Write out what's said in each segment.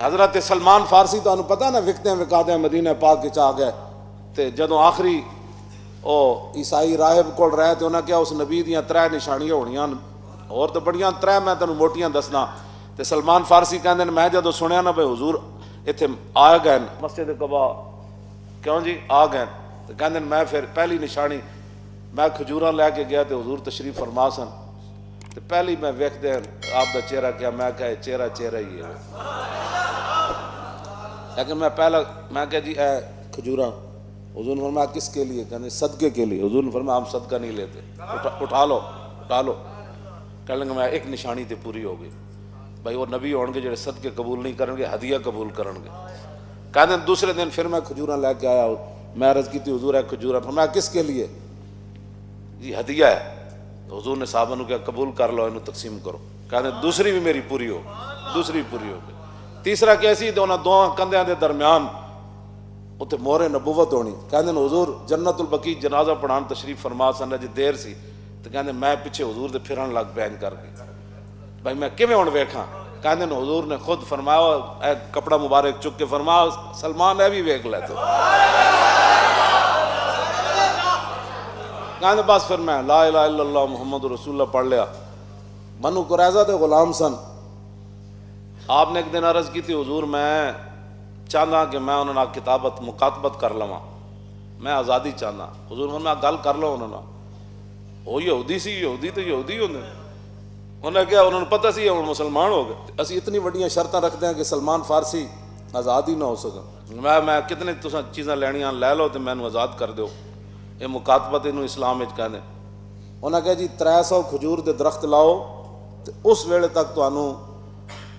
حضرت سلمان فارسی تو پتہ نا وکتے وکادے مدینہ پاک کے آ گئے تے جدوں آخری او عیسائی راہب کول رہے تے انہاں کیا اس نبی دیاں 3 نشانیاں ہونیاں اور تو بڑیاں 3 میں تینوں موٹیاں دسنا تے سلمان فارسی کہندے میں جدوں سنیا نا بھئی حضور ایتھے آ گئے مسجد قباء کیوں جی آ گئے تے کہندے میں پھر پہلی نشانی میں کھجوراں لے کے گیا تے حضور تشریف فرما سن تے پہلی میں ویکھدے آپ دا چہرہ کیا میں کہا چہرہ ہی ہے لیکن میں پہلا میں کہا جی اے کھجوراں حضور نے فرمایا کس کے لیے؟ کہنے صدقے کے لیے۔ حضور نے فرمایا ہم صدقہ نہیں لیتے، اٹھا لو کہنے لگے میں ایک نشانی تے پوری ہو گئی بھائی وہ نبی ہون گے جڑے صدقے قبول نہیں کرن گے ہدیہ قبول کرن گے۔ کہنے دوسرے دن پھر میں کھجوراں لے کے آیا میں عرض کی تھی حضور ہے کھجوراں، فرمایا کس کے لیے؟ جی ہدیہ ہے۔ تو حضور نے صحابہ نے کہا قبول کر لو انہوں تقسیم کرو۔ کہنے دوسری بھی میری پوری ہو گئی۔ تیسرا کیسی تو انہاں دو کندھیاں دے درمیان اتنے مہر نبوت ہونی۔ کہندے حضور جنت البقیع جنازہ پڑھان تشریف فرما سن جی دیر سی تو کہندے میں پیچھے حضور دے پھرن لگ پیا کر کے بھائی میں کیویں ہن ویکھاں؟ کہندے حضور نے خود فرمایا اے کپڑا مبارک چک کے فرمایا سلمان اے بھی ویکھ لے تو کہندے بس پھر میں لا الہ الا اللہ محمد رسول اللہ پڑھ لیا۔ بنو قریظہ دے غلام سن، آپ نے ایک دن عرض کی تھی حضور میں چاہتا کہ میں انہوں نے مکاتبت کر لواں، میں آزادی چاہتا۔ حضور نے گل کر لو انہوں نے وہ یہودی سی، یہودی تو یہودی ہوندے انہوں نے کیا انہوں نے پتہ سی ہم مسلمان ہو گئے۔ اسی اتنی وڈیاں شرطاں رکھتے ہیں کہ سلمان فارسی آزاد ہی نہ ہو سکے۔ میں کتنے تساں چیزاں لینیاں لے لو تو میں آزاد کر دو، یہ مکاتبت انہوں اسلام وچ کہندے۔ انہوں نے کہا جی 300 کھجور دے درخت لاؤ تو اس ویلے تک تانوں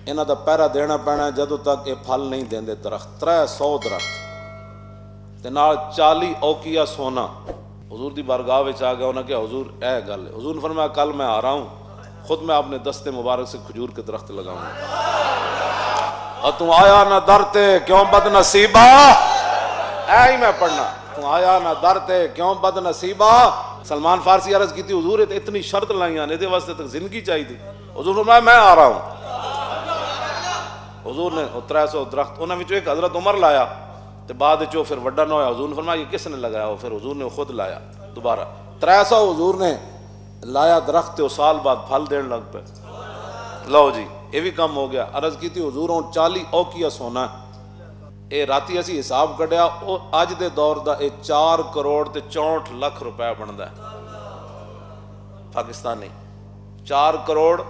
انہاں دا پہرا دینا پینا جدوں تک یہ پھل نہیں دیندے درخت۔ 300 درخت تے نال 40 اوقیہ سونا۔ حضور دی بارگاہ وچ آ گیا، انہاں کہا حضور اے گل ہے۔ حضور نے فرمایا کل میں آ رہا ہوں خود میں اپنے دستے مبارک سے کھجور کے درخت لگاؤں گا اور تم آیا نہ درتے کیوں بد نصیبہ، اے ہی میں پڑھنا تم آیا نہ درتے کیوں بد نصیبہ۔ سلمان فارسی عرض کی تھی حضور اتنی شرط لائیاں نے دے واسطے تک زندگی چاہیے تھی۔ حضور فرمایا میں آ رہا ہوں۔ حضور نے 300 درخت انہوں نے ایک حضرت عمر لایا تو بعد جو پھر وڈا نہ ہویا۔ حضور نے فرمایا یہ کس نے لگایا ہو؟ پھر حضور نے خود لایا دوبارہ 300 حضور نے لایا درخت تے سال بعد پھل دین لگ پہ۔ لو جی یہ بھی کم ہو گیا۔ عرض کی تھی حضور 40 اوقیہ سونا اے راتی اسی حساب کڈیا اج دے دور دا اے 4 کروڑ تے 64 لاکھ روپے بندا ہے پاکستانی۔ 4 کروڑ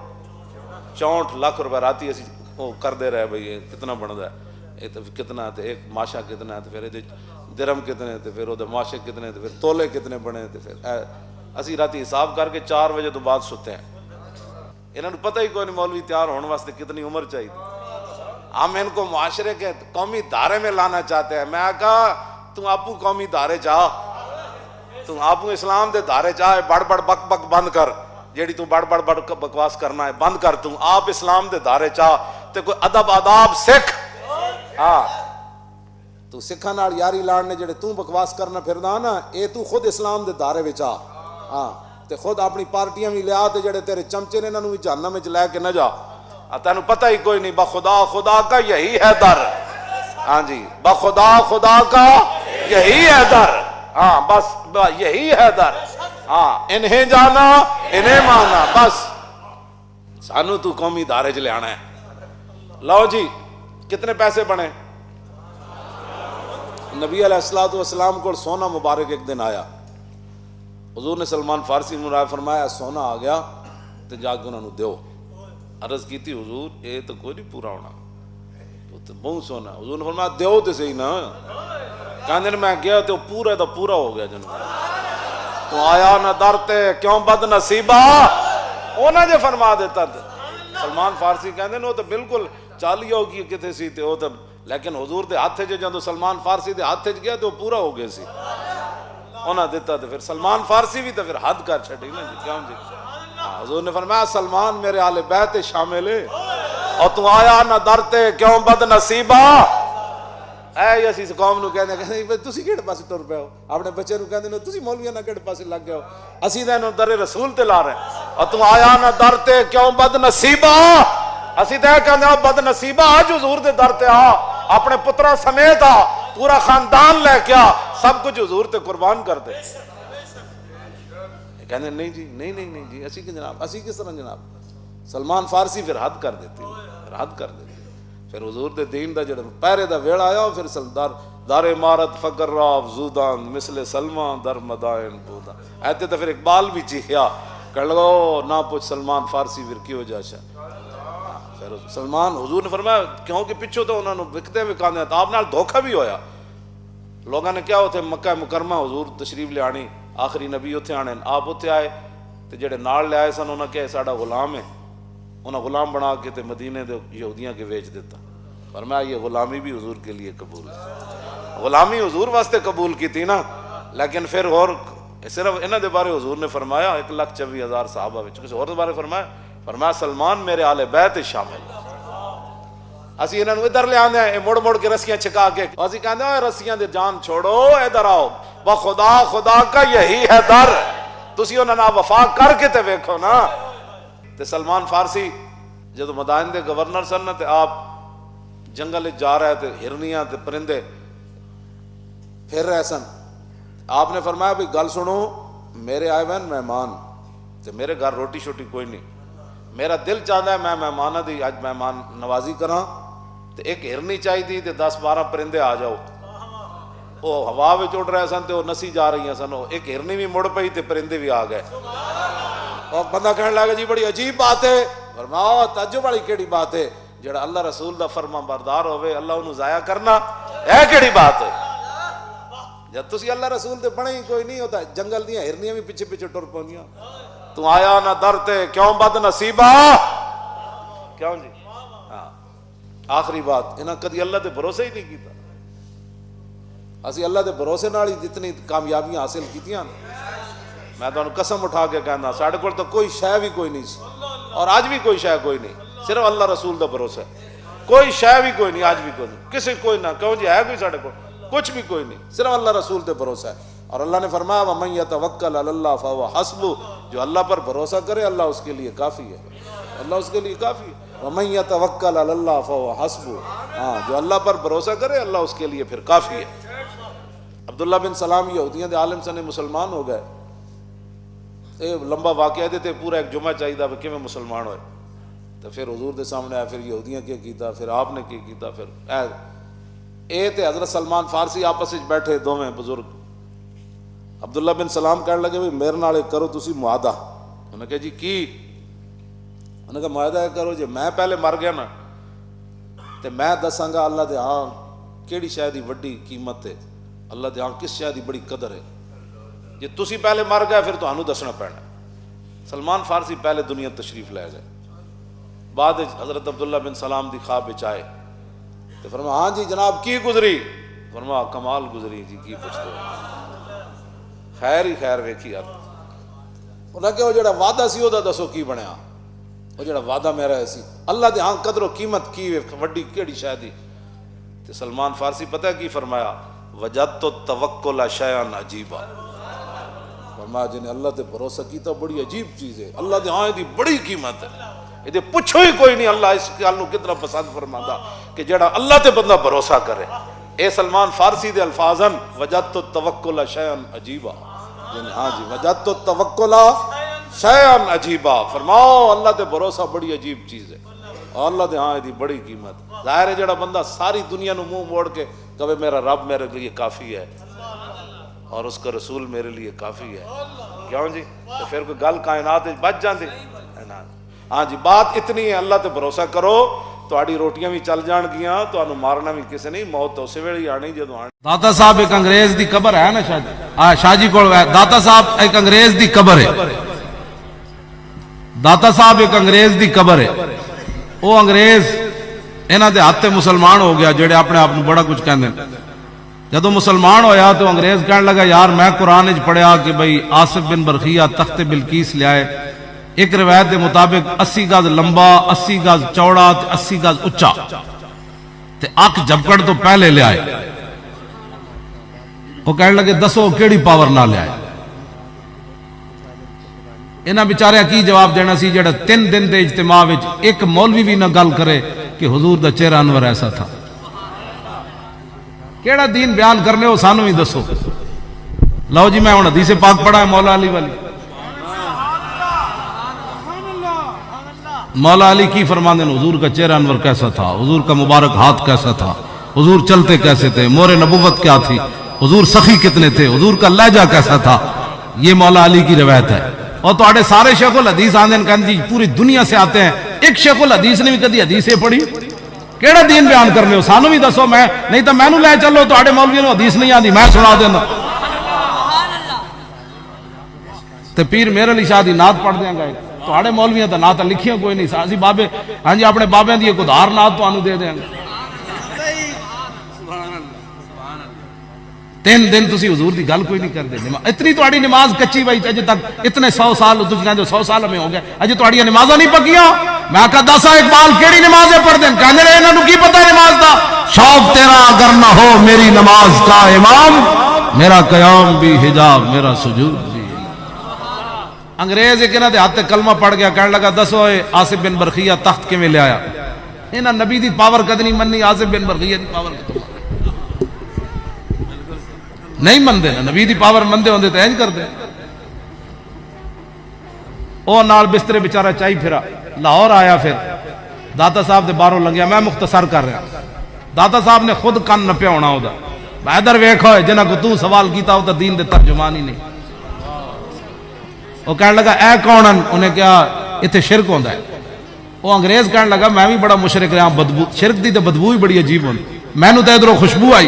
64 لاکھ روپے راتی اسی وہ کر دے رہے بھئی کتنا بندا ہے، کتنا ہے ایک ماشا کتنا ہے، پھر درم کتنے تے پھر وہ ماشے کتنے تے پھر تولے کتنے بنے تے پھر اسی راتی حساب کر کے 4 بجے تو بعد سوتے ہیں۔ انہوں نے پتہ ہی کوئی نہیں مولوی تیار ہونے واسطے کتنی عمر چاہیے۔ ہم ان کو معاشرے کے قومی دھارے میں لانا چاہتے ہیں۔ میں کہا تم آپو قومی دھارے چاہ، تم آپو اسلام دے دھارے چاہ، بڑ بک بک بند کر جیڑی تو بڑ بکواس کرنا ہے بند کر، تم آپ اسلام دے دھارے چاہ تے کوئی ادب آداب سکھ۔ ہاں تو سکھاں نال یاری لاڑنے جڑے تو بکواس کرنا پھردا نا اے تو خود اسلام دے دھارے وچ آ۔ ہاں تے خود اپنی پارٹیاں بھی لیا تے جڑے تیرے چمچے نے انہاں نوں بھی جہنم وچ لے کے نہ جا۔ تینوں پتہ ہی کوئی نہیں بخدا خدا کا یہی ہے در۔ ہاں جی بخدا خدا کا یہی ہے در۔ ہاں بس یہی ہے در۔ ہاں انہیں جانا انہیں مانا، بس سانو تو قومی دھارے چ لے آنا ہے۔ لو جی کتنے پیسے بنے؟ نبی علیہ السلام کو سونا مبارک ایک دن آیا۔ حضور نے سلمان فارسی نے فرمایا سونا آ گیا تو جا کے انہوں نے دیو۔ عرض کی تھی حضور یہ تو کوئی نہیں پورا ہونا، وہ تو بہت سونا۔ حضور نے فرمایا دیو تو صحیح نا۔ کہنے میں گیا تو پورا ہو گیا جناب۔ تو آیا نہ درتے کیوں بد نصیبہ، انہاں جو فرما دیتا تھا۔ سلمان فارسی کہندے نے وہ تو بالکل 40 ہو گئی کتے سی تے وہ تو، لیکن حضور دے ہاتھ چ جدوں سلمان فارسی دے ہاتھ چ گیا تو پورا ہو گیا سی۔ انہاں دیتا تو پھر سلمان فارسی بھی تو پھر حد کر چھٹی نا جی کیوں جی۔ حضور نے فرمایا سلمان میرے آل بیت شامل ہے اور تو آیا نہ درتے کیوں بد نصیبہ۔ اے اسی قوم نو کہندے تسی کہڑے پاسے ٹر پے ہو، اپنے بچے نو کہندے تسی مولویاں نہ کہڑے پاسے لگ گئے ہو، اسی تے انہوں در رسول تے لا رہے اور تم آیا نہ درتے کیوں بد نصیبہ۔ اسی تے کہندے ہاں بد نصیبہ آج حضور دے در تے آ، اپنے پترا سمیت آ، پورا خاندان لے کے آ، سب کچھ حضور تے قربان کر دے. کہندے نہیں جی نہیں جی اسی کی جناب، اسی کس طرح جناب. سلمان فارسی پھر حد کر دیتی، پھر حد کر دیتی. پھر حضور دے دین دا جڑا پہرے دا ویڑا آیا، پھر سلدار دار عمارت فقر را افزودان مثل سلمان در مدائن بودان. ایتے تو پھر اقبال بھی چیخیا کہہ لگو نہ پوچھ سلمان فارسی پھر کیوں جاشا. پھر سلمان حضور نے فرمایا کیونکہ پچھو تو انہوں نے وکتے وکانے تھا، آپ نال دھوکہ بھی ہویا. لوگوں نے کیا ہوتے مکہ مکرمہ حضور تشریف لے آنی، آخری نبی اتھے آنے، آپ اتھے آئے تو جڑے نال لے آئے سن انہوں نے کہا ساڑا غلام ہے، انہوں نے غلام بنا کے تے مدینے دے یہودیاں کے ویچ دیتا. فرمایا یہ غلامی بھی حضور کے لیے قبول ہے. غلامی حضور واسطے قبول کی تھی نا، لیکن پھر اور صرف انہوں دے بارے حضور نے فرمایا 1,24,000 صحابہ وچ کسی اور دے بارے فرمایا سلمان میرے آل بیت شامل. اسی انہوں نے ادھر لے آنے ہیں مڑ مڑ کے رسیاں چھکا کے، اسی کہتے ہیں رسیاں دے جان چھوڑو ادھر آؤ، خدا کا یہی ہے در، تسی انہوں نے وفا کر کے تے ویکھو نا. تے سلمان فارسی جدو مدائن دے گورنر سن تے آپ جنگل جا رہے تھے، ہرنیاں تے پرندے پھر رہے سن. آپ نے فرمایا بھی گل سنو، میرے آئے ہوئے مہمان تے میرے گھر روٹی شوٹی کوئی نہیں، میرا دل چاہتا ہے میں مہمانہ دی اج مہمان نوازی کراں تے ایک ہرنی چاہی دی تے 10-12 پرندے آ جاؤ. وہ ہوا میں اڑ رہے سن تے وہ نسی جا رہی ہیں سن، ایک ہرنی بھی مڑ پئی تے پرندے بھی آ گئے. اور بندہ کہنے لگا جی بڑی عجیب بات ہے. فرمایا تعجب والی کیڑی بات ہے، جڑا اللہ رسول دا فرما بردار ہوئے اللہ انہوں ضائع کرنا ہے کیڑی بات ہے. جب تسی اللہ رسول دے بنے ہی کوئی نہیں ہوتا، جنگل دیاں ہرنیاں بھی پیچھے پیچھے ٹر پونیاں. تو آیا نہ در تے کیوں بد نصیبہ کیوں جی. ہاں آخری بات، انہاں کدی اللہ دے بھروسے ہی نہیں کیتا. اسی اللہ دے بھروسے نال ہی جتنی کامیابیاں حاصل کیتیاں. میں تو قسم اٹھا کے کہنا ساڑھے کول تو کوئی شے بھی کوئی نہیں سی، اور آج بھی کوئی شے کوئی نہیں، صرف اللہ رسول دا بھروسہ ہے. کوئی شے بھی کوئی نہیں، آج بھی کوئی نہیں، کسی کوئی نہ کیوں جی ہے کوئی ساڑھے کول کچھ بھی کوئی نہیں، صرف اللہ رسول دے بھروسہ ہے. اور اللہ نے فرمایا وَمَن يَتَوَكَّلْ عَلَى اللَّهِ فَهُوَ حَسْبُهُ، جو اللہ پر بھروسہ کرے اللہ اس کے لیے کافی ہے، اللہ اس کے لیے کافی ہے. وَمَن يَتَوَكَّلْ عَلَى اللَّهِ فَهُوَ حَسْبُهُ، ہاں جو اللہ پر بھروسہ کرے اللہ اس کے لیے پھر کافی ہے. عبداللہ بن سلام یہودیاں دے عالم سنے مسلمان ہو گئے. یہ لمبا واقعہ دیتے پورا ایک جمعہ چاہیے تھا کہ میں مسلمان ہوئے. تو پھر حضور دے سامنے آیا، پھر یہودیاں کیا کیتا، پھر آپ نے کیا کیتا، پھر اے تے حضرت سلمان فارسی آپس وچ بیٹھے دوویں بزرگ. عبداللہ بن سلام کہنے لگے بھی میرے نال کرو تسی معاہدہ. انہوں نے کہا جی کی؟ انہوں نے کہا معاہدہ کرو جی میں پہلے مر گیا نا تے میں دساں گا اللہ دے ہاں کیڑی شے دی وڈی قیمت ہے، اللہ دے ہاں کس شے دی بڑی قدر ہے. جی تسی پہلے مر گئے پھر تانوں دسنا پینا. سلمان فارسی پہلے دنیا تشریف لے گئے، بعد حضرت عبداللہ بن سلام دی خواب وچ آئے تو فرمایا ہاں جی جناب کی گزری؟ فرمایا کمال گزری جی، کی پوچھتے ہو، خیر ہی خیر ویکھی یار. انہاں کہ وہ جڑا وعدہ سی وہ دسو کی بنیا، وہ جڑا وعدہ میرا سی اللہ دے ہاں قدر و قیمت کی وڈی کیڑی شے دی. تے سلمان فارسی پتہ ہے کی فرمایا وجدت التوکل شیئا عجیبا. فرمایا جن اللہ تے بھروسہ کیتا بڑی عجیب چیز ہے، اللہ دے ہاں دی بڑی قیمت ہے، یہ پوچھو ہی کوئی نہیں اللہ اس گل نو کتنا پسند فرماندا کہ جڑا اللہ تے بندہ بھروسہ کرے. اے سلمان فارسی دے الفاظن وجدت التوکل شیئا عجیبا. ہاں جی وجدت التوکل شیئا عجیبا، فرماؤ اللہ تے بھروسہ بڑی عجیب چیز ہے اور اللہ دے ہاں دی بڑی قیمت. ظاہر ہے جڑا بندہ ساری دنیا نو منہ موڑ کے کہے میرا رب میرے لیے کافی ہے اور اس کا رسول میرے لیے کافی ہے، کیوں جی تو پھر کوئی گل کائنات بچ جاندی. ہاں جی بات اتنی ہے اللہ تے بھروسہ کرو، تہاڈی روٹیاں بھی چل جان گیاں، تانوں مارنا بھی کسے نہیں، موت تو اسی ویلے آنی جدوں آنی. داتا صاحب ایک انگریز دی قبر ہے نا شاہ جی کول داتا صاحب ایک انگریز دی قبر ہے. داتا صاحب ایک انگریز دی قبر ہے. وہ انگریز انہاں دے ہاتھ تے مسلمان ہو گیا جڑے اپنے آپ بڑا کچھ کہندے. جدو مسلمان ہویا تو انگریز کہنے لگا یار میں قرآن وچ پڑھیا کہ بھئی آصف بن برخیہ تخت بلقیس لے آئے، ایک روایت دے مطابق 80 گز لمبا، 80 گز چوڑا تے 80 گز اچا، تے اک جھپکڑ تو پہلے لے آئے. وہ کہنے لگے دسو کیڑی پاور نہ لے آئے. انہاں بیچاریاں کی جواب دینا سی جڑا 3 دن دے اجتماع وچ ایک مولوی بھی نہ گل کرے کہ حضور دا چہرہ انور ایسا تھا. کیڑا دین بیان کرنے ہو سانو ہی دسو. لو جی میں ہن حدیث پاک پڑھا ہے مولا علی والی. مولا علی کی فرماندے ہیں حضور کا چہرہ انور کیسا تھا, حضور کا مبارک ہاتھ کیسا تھا, حضور چلتے کیسے تھے, مور نبوت کیا تھی, حضور سخی کتنے تھے, حضور کا لہجہ کیسا تھا. یہ مولا علی کی روایت ہے. اور تو سارے شیخ الحدیث آندے ہیں جی پوری دنیا سے آتے ہیں, ایک شیخ الحدیث نے بھی کدی حدیثیں پڑھی. کیڑا دین بیان کرنے ہو سانو بھی دسو. میں نہیں تو مینوں لے چلو تو مولوی نو حدیث نہیں آندی میں سنا دینا. تے پیر میرے علی شاہ دی نعت پڑھ دیاں گا. تواڈے مولویاں تے نعت لکھیاں کوئی نہیں. اسی بابے ہاں جی اپنے بابیاں دی ایک ادھار نعت تانوں دے دیاں گے. 3 دن تسی حضور دی گل کوئی نہیں کردے. اتنی تواڈی نماز کچی بھائی اجے تک اتنے 100 سال تسی کہندے 100 سال میں ہو گیا اجے تواڈیاں نمازاں نہیں پکیاں. میں کہا دسا اقبال کیڑی نمازیں پڑھ دیں کہندے انہاں نو کی پتہ نماز دا. شوق تیرا اگر نہ ہو میری نماز کا امام, میرا قیام بھی حجاب میرا سجود بھی. انگریز ایک انہاں دے ہاتھ تے کلمہ پڑھ گیا, کہنے لگا دسو آصف بن برخیہ تخت کیویں لے آیا. انہاں نبی دی پاور کدی نہیں مننی, آصف بن برخیہ دی پاور کدی نہیں مندے نا. نبی دی پاور مندے ہوندے تے انج کردے. او نال بسترے بیچارہ چائی پھرا. لاہور آیا پھر داتا صاحب دے باہروں لنگیا. میں مختصر کر رہا. داتا صاحب نے خود کن نپیا ہونا او دا. ادھر ویکھو جنہاں کو تو سوال کیتا او تے دین دے ترجمان ہی نہیں. وہ کہنے لگا اے کون ہیں؟ انہیں کہا اتنے شرک ہوتا ہے. وہ انگریز کہنے لگا میں بھی بڑا مشرک رہا, بدبو شرک دی تے بدبو ہی بڑی عجیب ہوتی. مینوں تے ادھروں خوشبو آئی.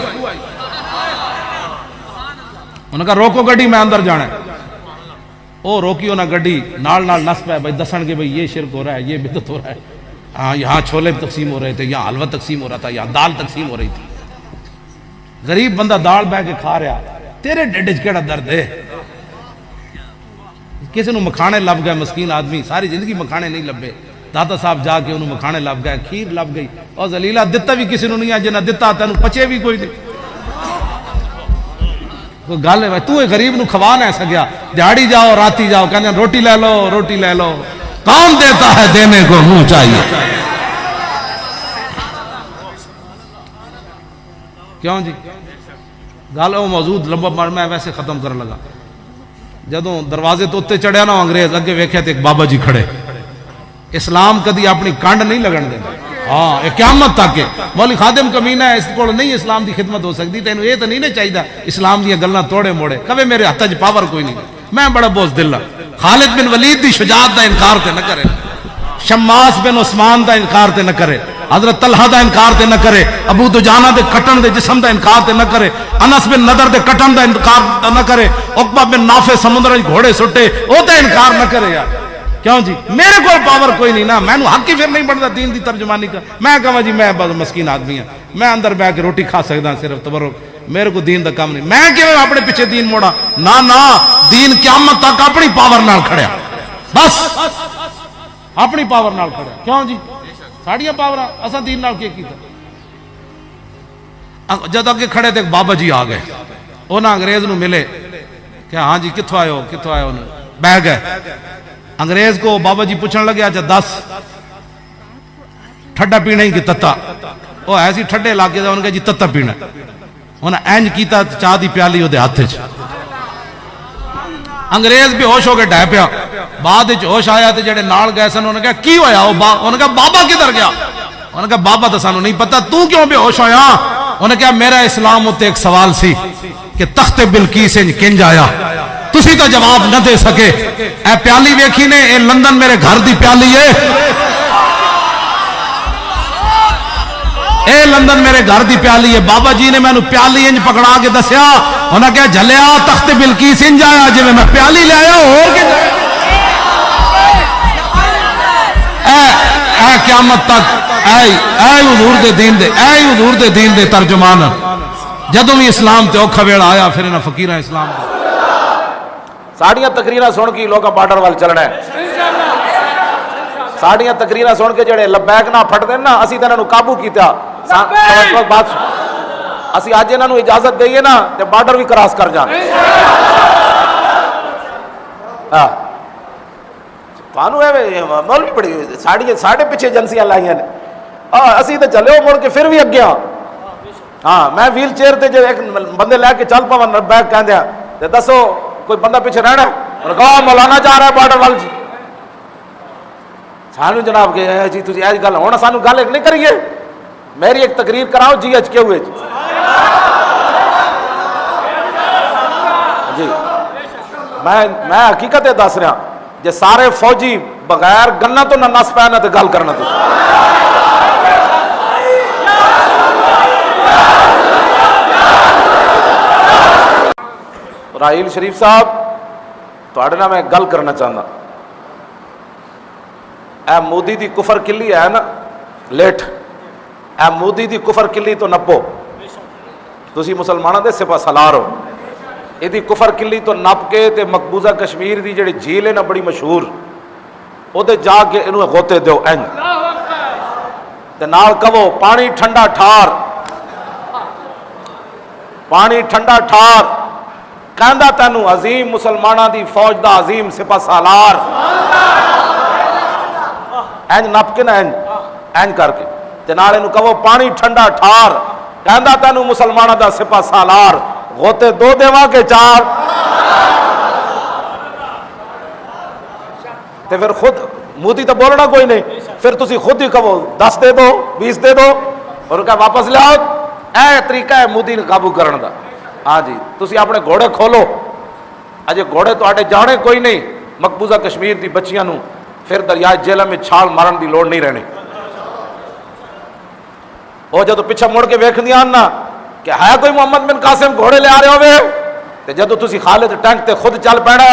انہوں نے کہا روکو گڈی میں اندر جانا ہے. او روکی انہوں نے گڈی نال نس پہ بھائی دسن کے بھائی یہ شرک ہو رہا ہے, یہ بدعت ہو رہا ہے. ہاں یہاں چھولے تقسیم ہو رہے تھے, یہاں حلوہ تقسیم ہو رہا تھا, یہاں دال تقسیم ہو رہی تھی. غریب بندہ دال بہ کے کھا رہا, تیرے ڈیڈ وچ کیڑا درد ہے. کسی نو مکھانے لب گئے, مسکین آدمی ساری زندگی مکھانے نہیں لبے. داتا صاحب جا کے انہوں مکھانے لب گئے, کھیر لب گئی. اور ذلیلہ دتا بھی کسی نو نہیں ہے, جنہ دتا تینوں پچے بھی کوئی نہیں. کوئی گل ہے تو غریب نو کھوا نہ سکیا. دیہڑی جاؤ راتی جاؤ کہنے روٹی لے لو, روٹی لے لو. کون دیتا ہے دینے کو منہ چاہیے. کیوں جی گل وہ موجود لمبا میں ویسے ختم کرنے لگا. جدوں دروازے تو اتنے چڑھیا نا انگریز اگے ویکھیا تے ایک بابا جی کھڑے. اسلام کدی اپنی کانڈ نہیں لگن دیندا. ہاں یہ قیامت تک ہے. مولوی خادم کمینہ ہے, اس کو نہیں اسلام دی خدمت ہو سکتی. تینوں یہ تو نہیں چاہیے اسلام دیا گلاں توڑے موڑے. کبھی میرے ہاتھ وچ پاور کوئی نہیں. میں بڑا بوزدل ہاں. خالد بن ولید دی شجاعت دا انکار تے نہ کرے, شماس بن عثمان دا انکار تے نہ کرے, حضرت طلحہ دا انکار تے نہ کرے, ابو دجانہ دے کٹن دے جسم دا انکار تے نہ کرے, انس بن نضر دے کٹن دا انکار نہ کرے, عقبہ بن نافع سمندر وچ گھوڑے سٹے او تے انکار نہ کرے. یار کیوں جی میرے کو پاور کوئی نہیں نا. مینوں حق ہی پھر نہیں بنتا دین دی ترجمانی کا. میں کہاں جی میں بس مسکین آدمی ہوں, میں اندر بیٹھ کے روٹی کھا سکتا صرف تبرک, میرے کو دین دا کام نہیں. میں کیوں اپنے پیچھے دین موڑا. نہ دین قیامت تک اپنی پاور نال کھڑیا, بس اپنی پاور نال کھڑیا. کیوں جی ساڑیاں پاور اساں دین نال کی کیتا. جد اگے کھڑے تے بابا جی آ گئے. انہاں انگریز نو ملے کہ ہاں جی کتھوں آئے ہو, کتھوں آئے ہو. بہ گئے. انگریز کو بابا جی پوچھنے لگے اچھا دس ٹھڈا پینا ہی کہ تتا. وہ ایسی ٹھڈے علاقے دا, انہوں نے کہا جی تتا پینا. انہوں نے اینج کیتا چاہ دی پیالی وہ دے ہاتھ چ. انگریز بھی ہوش ہو کے ڈہ پیا. بعد ہوش آیا تے جڑے نال گئے سن انہوں نے کہا کی ہویا, انہوں نے کہا بابا کدھر گیا. انہوں نے کہا بابا تو سانو نہیں پتا, تو کیوں بے ہوش ہویا. انہوں نے کہا میرا اسلام تے ایک سوال سی کہ تخت بلقیس کنج آیا, تسی تو جواب نہ دے سکے. اے پیالی ویکھی نے, اے لندن میرے گھر دی پیالی ہے, اے لندن میرے گھر دی پیالی ہے. بابا جی نے مینوں پیالی انج پکڑا کے دسیا. انہاں کہا جھلیا تخت بلقیس انج آیا جے میں پیالی لے آیا اور کے اے قیامت تک اے حضور دے دین دے, اے حضور دے دین دے ترجمان. جدوں بھی اسلام تے اوکھا ویلا آیا پھر انہاں فقیراں اسلام دے ساڑیاں تقریرہ سن کے لوگاں بارڈر وال چلنا ہے. ساڑیاں تقریرہ سن کے جڑے لبیک نہ پھٹ دین نا, اسی تے انہاں نو قابو کیتا. بات اسی اج انہاں نو اجازت دئیے نا تے بارڈر بھی کراس کر جان. تھانوں مولوی بڑی ساڑھے پیچھے ایجنسیاں لائیاں نے اسی تو چلے مڑ کے پھر بھی اگے ہاں میں ویل چیئر تے جو ایک بندے لے کے چل پاوا بیگ کہندے تے دسو کوئی بندہ پیچھے رہنا انہوں نے کہا مولانا جا رہا ہے بارڈر وال جی سانو جناب کہ جی تسی ایسی گل ہونا سانو گل ایک نہیں کریے میری ایک تقریر کراؤ جی ایچ کے ہوئے جی میں حقیقت دس رہا جی سارے فوجی بغیر گنا تو نہ نس پہ نہ تو گل کرنا تو راہیل شریف صاحب تھوڑے نال میں گل کرنا چاہتا اے مودی دی کفر کلی ہے نا لیٹ اے مودی دی کفر کلی تو نپو تسی مسلمانوں دے سپاہ سالار ہو یہ کفر کلی تو نپ کے تے مقبوضہ کشمیر دی جڑی جھیل ہے نا بڑی مشہور وہ جا کے انہوں غوطے دیو تے نال کہو پانی ٹھنڈا ٹھار پانی ٹھنڈا ٹھار کہندا تینوں عظیم مسلمانہ دی فوج دا عظیم سپاہ سالار اینج نپ کے نا اینج کر کے تے نال انہوں کہو پانی ٹھنڈا ٹھار کہندا تینوں مسلمانہ دا سپاہ سالار غوطے دو دیواں کے چار تے پھر خود مودی تو بولنا کوئی نہیں پھر تسی خود ہی کہو 10 دے دو 20 دے دو اور کہا واپس لے آؤ اے طریقہ ہے مودی نے قابو کرن دا ہاں جی تسی اپنے گھوڑے کھولو اجے گھوڑے تو آٹے جانے کوئی نہیں مقبوضہ کشمیر دی بچیاں نو پھر دریائے جیلہ میں چھال مارن دی لوڑ نہیں رہنے وہ جدو پیچھے مڑ کے ویکھ دیاں نا کہ ہے کوئی محمد بن قاسم گھوڑے لے آ رہے ہوئے تے جدو تسی خالد ٹینک تے خود چل پینا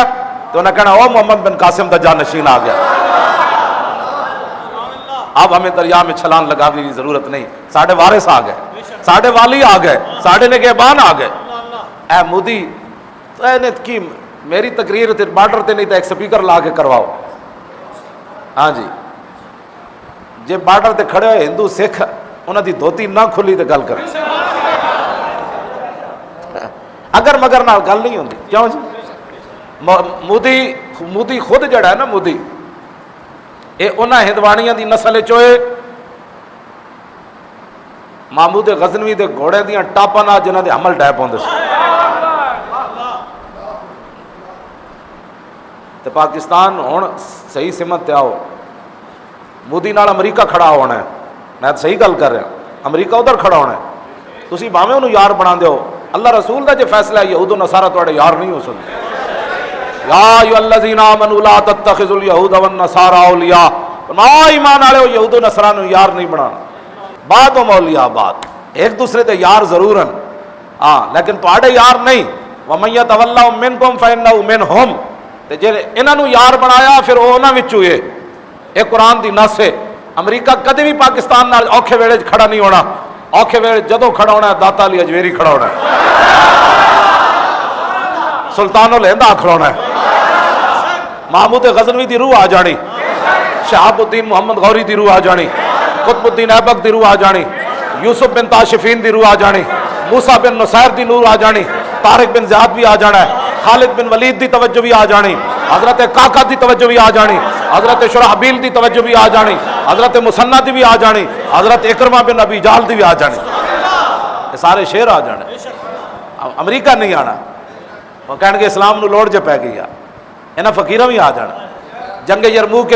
تو انہیں کہنا او محمد بن قاسم دا جانشین آ گیا اب ہمیں دریا میں چھلانگ لگانے کی ضرورت نہیں ساڑھے وارث آ گئے ساڑھے والی آ گئے ساڑھے نگہبان آ گئے اے مودی تو اے نے کی میری تقریر تے بارڈر تے نہیں تو ایک سپیکر لا کے کرواؤ ہاں جی جے بارڈر تے کھڑے ہوئے ہندو سکھ انہاں دی دھوتی نہ کھلی تے گل کریں اگر مگر نال گل نہیں ہوندی کیوں جی مودی خود جڑا ہے نا مودی اے انہاں ہندوانیاں دی نسل چوئے محمود غزنوی دے گھوڑے دیاں ٹاپاں نال جنہاں دے حمل ڈے پوندے سی تے پاکستان ہن صحیح سمت تے آؤ مودی نال امریکہ کھڑا ہونا ہے میں صحیح گل کر رہا امریکہ ادھر کھڑا ہونا ہے تسی بھاویں انہوں یار بنا دیو اللہ رسول دا جو فیصلہ ہے یہود و نصارہ تواڈے یار نہیں ہو سکتے یا ایھا الذین آمنوا لا تتخذوا اليہود والنصارى اولیاء فرمایا ایمان والو یہود و نصارہ نو یار نہیں بنانا بعد و اولیاء بعد ایک دوسرے تے یار ضرور ہیں ہاں لیکن تواڈے یار نہیں ومن یتولہم منکم فانہ منہم تے جے انہاں نو یار بنایا پھر او انہاں وچوں ہے اے قرآن دی نص ہے امریکہ کدی بھی پاکستان نال اوکھے ویلے کھڑا نہیں ہونا اوکھے ویلے جدوں کھڑا ہونا ہے داتا علی اجمیری کھڑا ہونا ہے سلطان الہند کھڑا ہونا ہے محمود غزنوی دی روح آ جانی شہاب الدین محمد غوری دی روح آ جانی قطب الدین ایبک دی روح آ جانی یوسف بن تاشفین دی روح آ جانی موسیٰ بن نصیر دی روح آ جانی طارق بن زیاد بھی آ جانا ہے خالد بن ولید دی توجہ بھی آ جانی حضرت کاکا دی توجہ بھی آ جانی حضرت شرحبیل دی توجہ بھی آ جانی حضرت مسنہ دی بھی آ جانی حضرت اکرمہ بن ابی جہل دی بھی آ جانی یہ سارے شیر آ جانے امریکہ نہیں آنا وہ کہنے کے اسلام نو لوڑ جے پہ گئی انہاں فقیرہ بھی آ جانا جنگ یرموک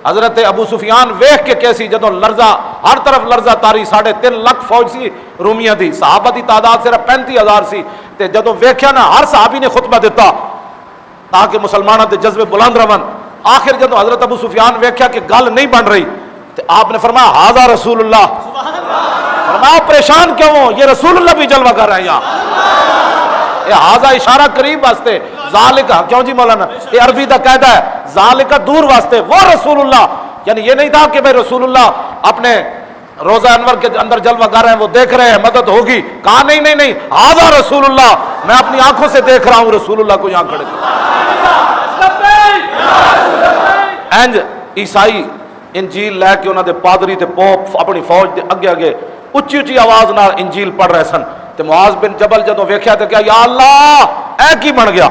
حضرت ابو سفیان ویکھ کے کیسی جدوں لرزہ ہر طرف لرزہ تاری 3.5 لاکھ فوج سی رومیاں دی صحابہ دی تعداد صرف 35,000 سی تے جدوں ویکھیا نا ہر صحابی نے خطبہ دیتا تاکہ مسلمانوں دے جذبے بلند رہن آخر جدوں حضرت ابو سفیان ویکھیا کہ گل نہیں بن رہی تے آپ نے فرمایا ھذا رسول اللہ فرمایا پریشان کیوں ہو یہ رسول اللہ بھی جلوہ کر رہے ہیں یہاں یہ ھذا اشارہ قریب واسطے ذالک کیوں جی مولانا یہ عربی دا قاعدہ ہے ذالک دور واسطے وہ رسول اللہ یعنی یہ نہیں تھا کہ بھائی رسول اللہ اپنے روزہ انور کے اندر جلوہ کر رہے ہیں وہ دیکھ رہے ہیں مدد ہوگی کہا نہیں ھذا رسول اللہ میں اپنی آنکھوں سے دیکھ رہا ہوں رسول اللہ کو یہاں کھڑے اینج عیسائی انجیل لے کے انہوں دے پادری تے پوپ اپنی فوج دے اگے اگے اچھی اچھی آواز نال انجیل پڑھ رہے سن تے معاذ بن جبل جدوں ویکھیا تے کہا یا اللہ اے کی بن گیا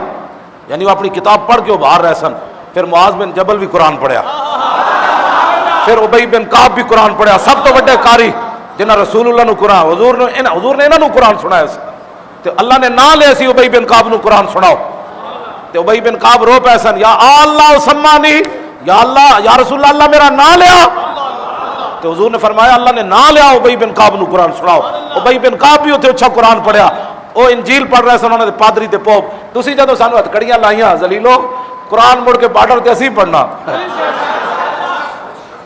یعنی وہ اپنی کتاب پڑھ کے وہ باہر رہے سن پھر معاذ بن جبل بھی قرآن پڑھیا, پھر ابئی بن کعب بھی قرآن پڑھیا, سب تو بڑے قاری جنہاں رسول اللہ نو قرآن حضور نے انہاں نو قرآن سنایا سی, تے اللہ نے نہ لیا سی ابئی بن کعب نو قرآن سناؤ, تے ابئی بن کعب رو پے سن, یا اللہ سمانی, یا اللہ یا رسول اللہ میرا نہ لیا, تو حضور نے فرمایا اللہ نے نہ لیا ابئی بن کعب نو قرآن سناؤ. ابئی بن کعب بھی اتنے اچھا قرآن پڑھیا, وہ انجیل پڑھ رہے سن, انہوں نے پادری تے پوپ, تسی جدو سانو ہتکڑیاں لائیاں ذلیلو قرآن مڑ کے بارڈر تے اسی پڑھنا,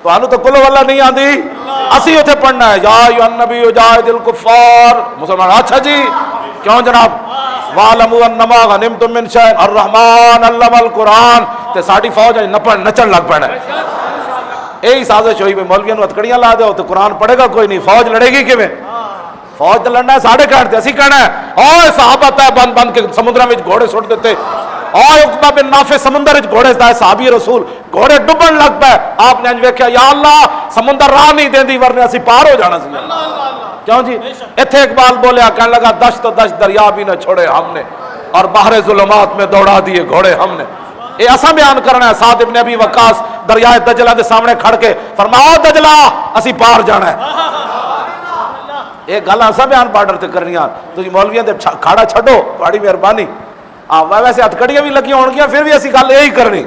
تو تو کلو والا نہیں آندی, اسی اتنے پڑھنا ہے یا ایھا النبی جاہد الکفار. مسلمان اچھا جی کیوں جناب, وَاعْلَمُوا أَنَّمَا غَنِمْتُم مِّن شَيْءٍ الرحمن علم القرآن, تے ساڈی فوج نچن لگ پینا. یہی سازش ہوئی بھی مولویوں نو ہتکڑیاں لا دو تو قرآن پڑھے گا کوئی نہیں, فوج لڑے گی کیویں؟ فوج تو لڑنا ہے ساڑھے کہتے, اسی کہنا ہے اوہ صحابہ تے بند بند کے سمندر میں گھوڑے سٹ دیتے, اوہ عقبہ بن نافع سمندر وچ گھوڑے دا صحابی رسول گھوڑے ڈبن لگ پے, آپ نے انج ویکھیا یا اللہ سمندر راہ نہیں دیندی ورنہ اسی پار ہو جانا سی. کیوں جی ایتھے اقبال بولیا کہنے لگا دشت و دشت دریا بھی نہ چھوڑے ہم نے, اور بحر ظلمات میں دوڑا دیے گھوڑے ہم نے. یہ ایسا بیان کرنا ہے, سعد ابن ابی وقاص دریائے دجلہ دے سامنے کھڑ کے فرمایا دجلہ اسی پار جانا ہے. یہ گل ایسا بیان بارڈر تے کرنی ہے, تسی مولویاں دے کھاڑا چھڈو, بڑی مہربانی. ویسے ہتکڑیاں بھی لگی ہون گیاں پھر بھی اسی گل یہی کرنی,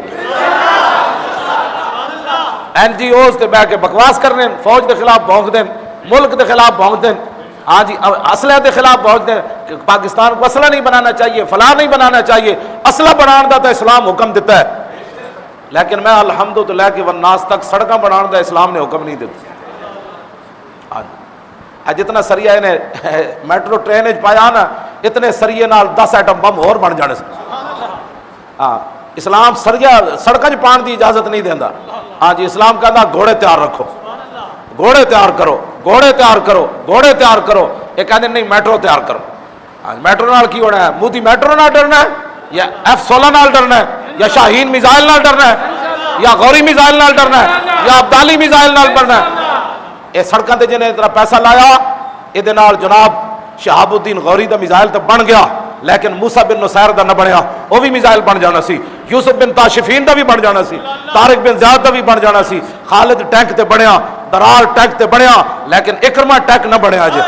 این جی اوز تے بیٹھ کے بکواس کرنے, فوج دے خلاف بھونک دین, ملک دے خلاف بھونک دین, ہاں جی اسلحے دے خلاف بھونک دین کہ پاکستان کو اسلحہ نہیں بنانا چاہیے, فلاں نہیں بنانا چاہیے. اسلحہ بنان دا تو اسلام حکم دیتا ہے, لیکن میں الحمدللہ کہ والناس تک سڑکاں بنان دا اسلام نے حکم نہیں دیتا. جتنا سریہ نے میٹرو ٹرین پایا نا, اتنے سریے نال 10 ایٹم بم اور بن جانے سے. ہاں اسلام سریہ سڑکاں پان دی اجازت نہیں دیندا. ہاں جی اسلام کہندا گھوڑے تیار رکھو, گھوڑے تیار کرو, گھوڑے تیار کرو, گھوڑے تیار کرو. یہ کہتے نہیں میٹرو تیار کرو. میٹرو نال کی ہونا ہے, مودی میٹرو نال ڈرنا ہے, یا F-16 نال ڈرنا ہے, یا شاہین میزائل نال ڈرنا ہے, یا غوری میزائل نال ڈرنا ہے, یا عبدالی میزائل نال ڈرنا ہے. یہ سڑکاں تے جنہیں اتنا پیسہ لایا, یہ جناب شہاب الدین غوری دا میزائل تو بن گیا, لیکن موسیٰ بن نصیر دا نہ بنیا, وہ بھی میزائل بن جانا سی. یوسف بن تاشفین دا بھی بن جانا سی, طارق بن زیاد دا بھی بن جانا سی. خالد ٹینک تے بنیا, درار ٹینک تے بنیا, لیکن اکرما ٹینک نہ بنیا جے,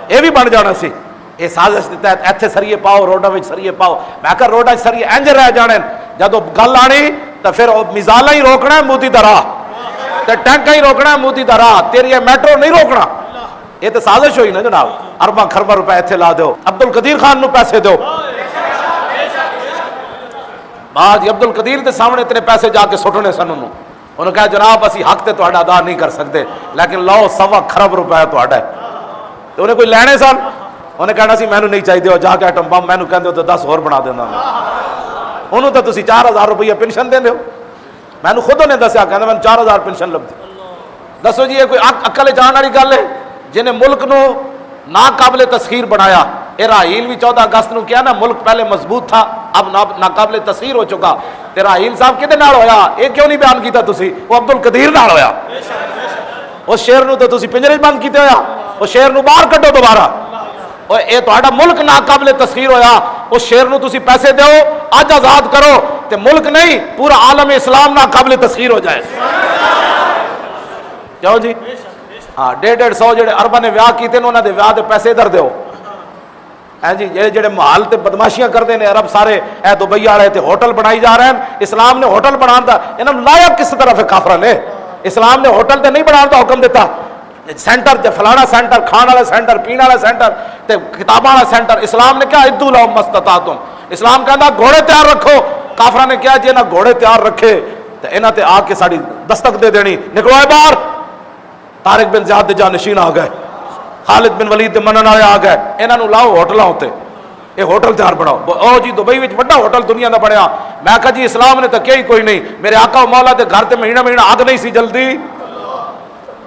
یہ بھی بن جانا سی. یہ سازش کے تحت ایتھے سریے پاؤ, روڈاں وچ سریے پاؤ. میں کہ روڈاں سریے انج رہ جانے, جدو گل آنی تو پھر میزائل ہی روکنا ہے مودی دا راہ, تے ٹینک ہی روکنا ہے مودی دا راہ, تیری میٹرو نہیں روکنا. یہ تو سازش ہوئی نا جناب, ارباں خرباں روپے ایتھے لا دو, عبد القدیر خان نو پیسے دو. بعد عبد القدیر دے سامنے اتنے پیسے جا کے سٹنے سن, انہوں نے کہا جناب اسی حق تے تہاڈا ادا نہیں کر سکتے, لیکن لو 1.25 خرب روپے تہاڈا ہے. تو انہیں کوئی لینے سن, انہیں کہنا سی مینوں نہیں چاہیے, جا کے ایٹم بم مینوں کہندے ہو تو 10 اور بنا دینا. انہوں تو تسی 4000 روپیہ پینشن دیندے ہو, مینوں خود انہیں دسیا کہندا مینوں 4000 پینشن لبدی. دسو جی یہ کوئی عقل جان والی گل ہے؟ جنہیں ملک نو ناقابل تسخیر بنایا. اسرائیل بھی 14 اگست نو کیا نا, ملک پہلے مضبوط تھا اب ناقابل تسخیر ہو چکا. اسرائیل صاحب کدے نال ہویا, یہ کیوں نہیں بیان کیتا تسی؟ وہ عبد القدیر نال ہویا. اس شیر نو تو تسی پنجرے بند کیتے ہویا, اس شیر نو باہر کڈو دوبارہ. اے تہاڈا ملک ناقابل تسخیر ہویا, اس شیر نو تسی پیسے دیو, اج آزاد کرو, تے ملک نہیں پورا عالم اسلام ناقابل تسخیر ہو جائے. کیوں جی؟ ہاں 150 جڑے ارباں نے ویاہ کیتے نے, انہاں دے ویاہ دے پیسے ادھر دیو. ہاں جی جڑے محال تے بدماشیاں کردے نے عرب سارے, اے دبئی والے تے ہوٹل بنائی جا رہے ہیں. اسلام نے ہوٹل بنان دا انہاں نوں لایا کس طرف ہے کافراں نے؟ اسلام نے ہوٹل تے نہیں بنان دا حکم دیتا. سینٹر تے فلانا سینٹر, کھان والا سینٹر, پین والا سینٹر, تے کتاباں والا سینٹر. اسلام نے کیا ادو لہم مستطاعتم, اسلام کہندا گھوڑے تیار رکھو. کافراں نے کیا جی نہ گھوڑے تیار رکھے تے انہاں تے آ کے ساڈی دستک دے دینی, نکلو باہر. طارق بن زیاد دے جانشین آ گئے, خالد بن ولید دے منن والے آ گئے, انہاں نوں لاؤ ہوٹلاں تے, یہ ہوٹل تیار بناؤ. او جی دبئی وچ بڑا ہوٹل دنیا دا بنیا. میں کہا جی اسلام نے تو کیا ہی کوئی نہیں, میرے آقا و مولا دے گھر تے مہینہ مہینہ آگ نہیں سی جلدی.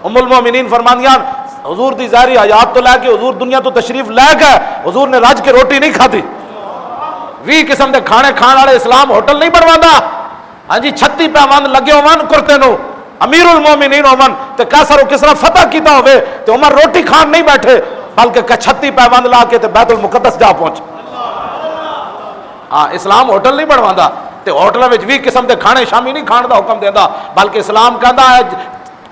ام المومنین فرماندیاں حضور دی ظاہری حیات تو لے کے حضور دنیا تو تشریف لے گئے, حضور نے رج کے روٹی نہیں کھادی. 20 قسم دے کھانے کھان والے اسلام ہوٹل نہیں بنواندا. ہاں جی 36 پیوند لگے ہون کرتے نو, امیر المومنین عمر تے کیسر و کسرا فتح کیتا ہوئے تے عمر روٹی کھان نہیں بیٹھے, بلکہ 36 پیوند لا کے تے بیت المقدس جا پہنچ. ہاں اسلام ہوٹل نہیں بنواندا. تے ہوٹلاں وچ 20 قسم دے کھانے شامی نہیں کھان دا حکم دیندا، بلکہ اسلام کہندا ہے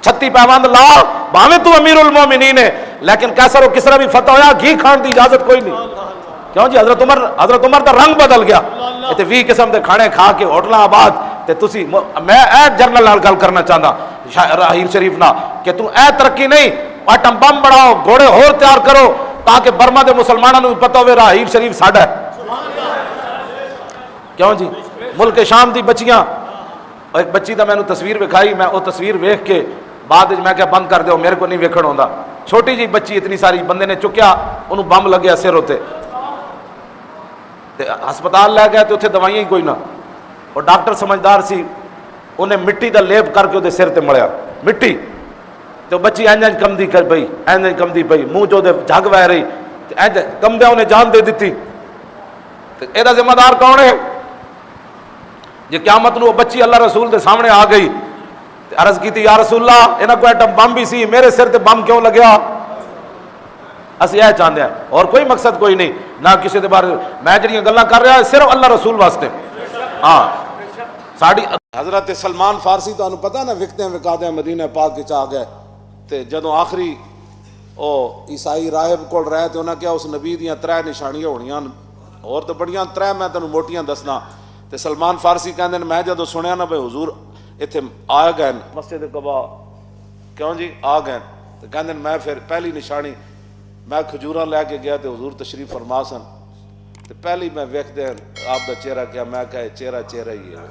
36 پیوند لا بھاویں تو امیر المومنین ہے، لیکن کیسر و کسرا بھی فتح ہویا گھی کھان دی اجازت کوئی نہیں۔ کیوں جی حضرت عمر دا رنگ بدل گیا، تے 20 قسم دے کھانے کھا کے ہوٹلاں آباد تے تسی میں اے جنرل نال گل کرنا چاہندا راہیل شریف نہ کہ تو اے ترقی نہیں، ایٹم بم بڑھاؤ، گھوڑے ہور تیار کرو تاکہ برما دے مسلمانوں نوں پتہ ہوے راہیل شریف ساڈا ہے۔ کیوں جی ملک شام دی بچیاں، ایک بچی دا میں نے تصویر وکھائی، میں وہ تصویر ویکھ کے بعد میں کہ بند کر دیو میرے کو نہیں ویکھن ہوندا، چھوٹی جی بچی اتنی ساری، بندے نے چکیا انہوں بم لگیا سر ہوتے ہسپتال لے گئے تو اتنے دوائیاں ہی کوئی نہ، اور ڈاکٹر سمجھدار سی انہیں مٹی دا لیپ کر کے وہ سر تے مڑیا مٹی، تو بچی اینج کمدی کر پئی، اینج کمدی پئی، منہ جو دے جھگ وہ رہی، اینج کمدیا انہیں جان دے دیتی۔ یہ ذمہ دار کون ہے؟ جی قیامت نو بچی اللہ رسول دے سامنے آ گئی، عرض کی تھی یا رسول اللہ انہاں کو ایٹم بم بھی سی، میرے سر تے بم کیوں لگیا؟ اسی یہ چاہتے ہیں اور کوئی مقصد کوئی نہیں، نہ کسی دے بارے میں جڑیاں گلاں کر رہا صرف اللہ رسول واسطے۔ ہاں ساڑی حضرت سلمان فارسی تو پتہ نا وکتے وکادے مدینہ پاک کے چاہ گئے تے جدوں آخری او عیسائی راہب کول رہے تے انہاں کیا اس نبی دیاں 3 نشانیاں ہونیاں اور تو بڑیاں 3 میں تینوں موٹیاں دسنا، تے سلمان فارسی کہندے میں جدوں سنیا نا بھئی حضور ایتھے آ گئے مسجد قباء، کیوں جی آ گئے، تے کہندے میں پھر پہلی نشانی میں کھجوراں لے کے گیا تے حضور تشریف فرما سن، تے پہلی میں ویکھدے آپ دا چہرہ کیا، میں کہا چہرہ ہی ہے،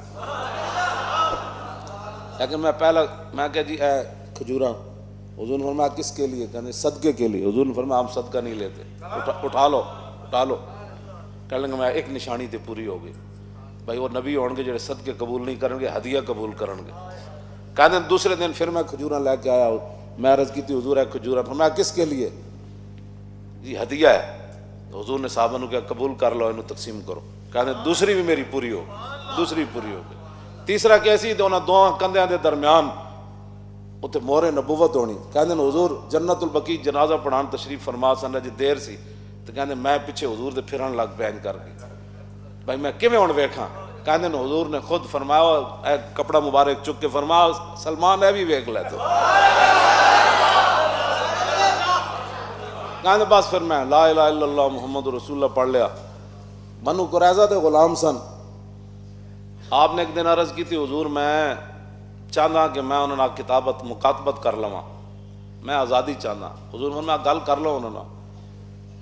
لیکن میں پہلا میں کہا جی اے کھجوراں، حضور نے فرمایا کس کے لیے؟ کہنے صدقے کے لیے۔ حضور نے فرمایا ہم صدقہ نہیں لیتے، اٹھا لو۔ کہنے لگا میں ایک نشانی تے پوری ہو گئی، بھائی وہ نبی ہون گے جڑے صدقے قبول نہیں کرن گے، ہدیہ قبول کرن گے۔ کہنے دوسرے دن پھر میں کھجوراں لے کے آیا، میں عرض کی تھی حضور ہے کھجوراں، فرمایا کس کے لیے؟ جی ہدیہ ہے۔ حضور نے صحابہ نو کہا قبول کر لو، انہوں تقسیم کرو۔ کہنے دوسری بھی میری پوری ہو، دوسری پوری ہو گئی۔ تیسرا کیسی تو انہاں دو کندھیاں دے درمیان اتنے مہر نبوت ہونی۔ کہندے حضور جنت البقیع جنازہ پڑھان تشریف فرما سن، جی دیر سی تو کہندے میں پیچھے حضور دے پھرن لگ پیا کر کے، بھائی میں کیویں ہن ویکھاں؟ کہندے حضور نے خود فرمایا اے کپڑا مبارک چک کے فرمایا سلمان اے بھی ویکھ لے تو۔ کہندے بس پھر میں لا الہ الا اللہ محمد رسول اللہ پڑھ لیا۔ بنو قریظہ دے غلام سن، آپ نے ایک دن عرض کی تھی حضور میں چاہتا کہ میں انہوں نے مکاتبت کر لواں، میں آزادی چاہتا۔ حضور نے گل کر لو انہوں نے،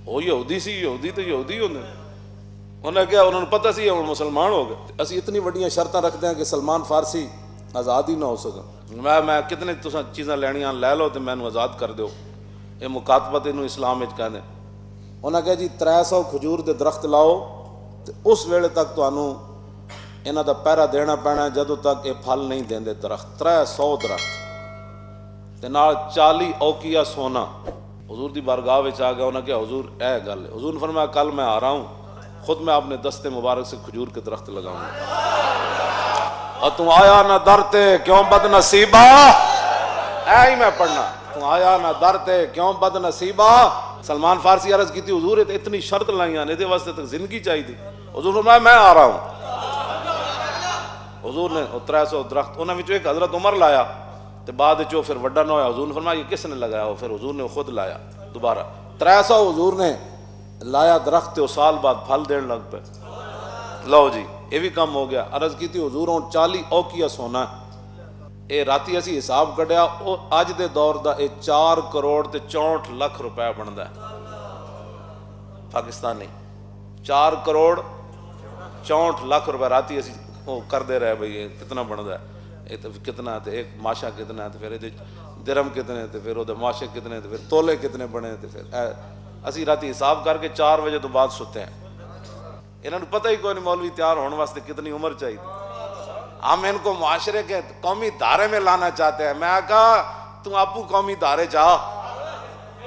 وہ یہودی سی، یہودی تو یہودی ہوندے، انہوں نے کیا انہوں نے پتہ سی ہوں مسلمان ہو گئے۔ اسی اتنی وڈیاں شرطاں رکھتے ہیں کہ سلمان فارسی آزاد ہی نہ ہو سکے۔ میں کتنے تساں چیزاں لینیاں لے لو تو مینوں آزاد کر دیو، یہ مکاتبت انہوں اسلام وچ کہندے۔ انہوں نے کہا جی 300 کھجور دے درخت لاؤ تو اس ویلے تک تانوں انہاں دا پہرا دینا پینا جدوں تک یہ پھل نہیں دیندے درخت۔ 300 درخت تے نال 40 اوقیہ سونا۔ حضور دی بارگاہ وچ آ گیا، انہاں کہا حضور اے گل ہے۔ حضور نے فرمایا کل میں آ رہا ہوں، خود میں اپنے دستے مبارک سے کھجور کے درخت لگاؤں گا، اور تم آیا نہ درتے کیوں بد نصیبہ، اے ہی میں پڑھنا، تم آیا نہ درتے کیوں بد نصیبہ۔ سلمان فارسی عرض کی تھی حضور اتنی شرط لائیاں نے، دے واسطے تک زندگی چاہیے تھی۔ حضور نے فرمایا میں آ رہا ہوں۔ حضور نے 300 درخت انہوں نے ایک حضرت عمر لایا تو بعد جو پھر وڈا نہ ہویا، حضور نے فرمایا یہ کس نے لگایا ہو؟ پھر حضور نے خود لایا دوبارہ 300 حضور نے لایا درخت تے سال بعد پھل دین لگ پہ۔ لو جی یہ بھی کم ہو گیا۔ عرض کی تھی حضور 40 اوقیہ سونا اے راتی اسی حساب کڈیا، اج دے دور دا اے 4 کروڑ تے 64 لاکھ روپے بندا ہے پاکستانی، 4 کروڑ 64 لاکھ روپے راتی اسی وہ کر دے رہے بھئی کتنا بندا ہے، کتنا ہے، ایک ماشا کتنا ہے، پھر درم کتنے، پھر وہ ماشے کتنے، پھر تولے کتنے بنے، پھر اسی راتی حساب کر کے 4 بجے تو بعد ستے ہیں۔ انہوں نے پتہ ہی کوئی نہیں مولوی تیار ہونے واسطے کتنی عمر چاہیے۔ ہم ان کو معاشرے کے قومی دھارے میں لانا چاہتے ہیں۔ میں کہا تم آپو قومی دھارے چاہ،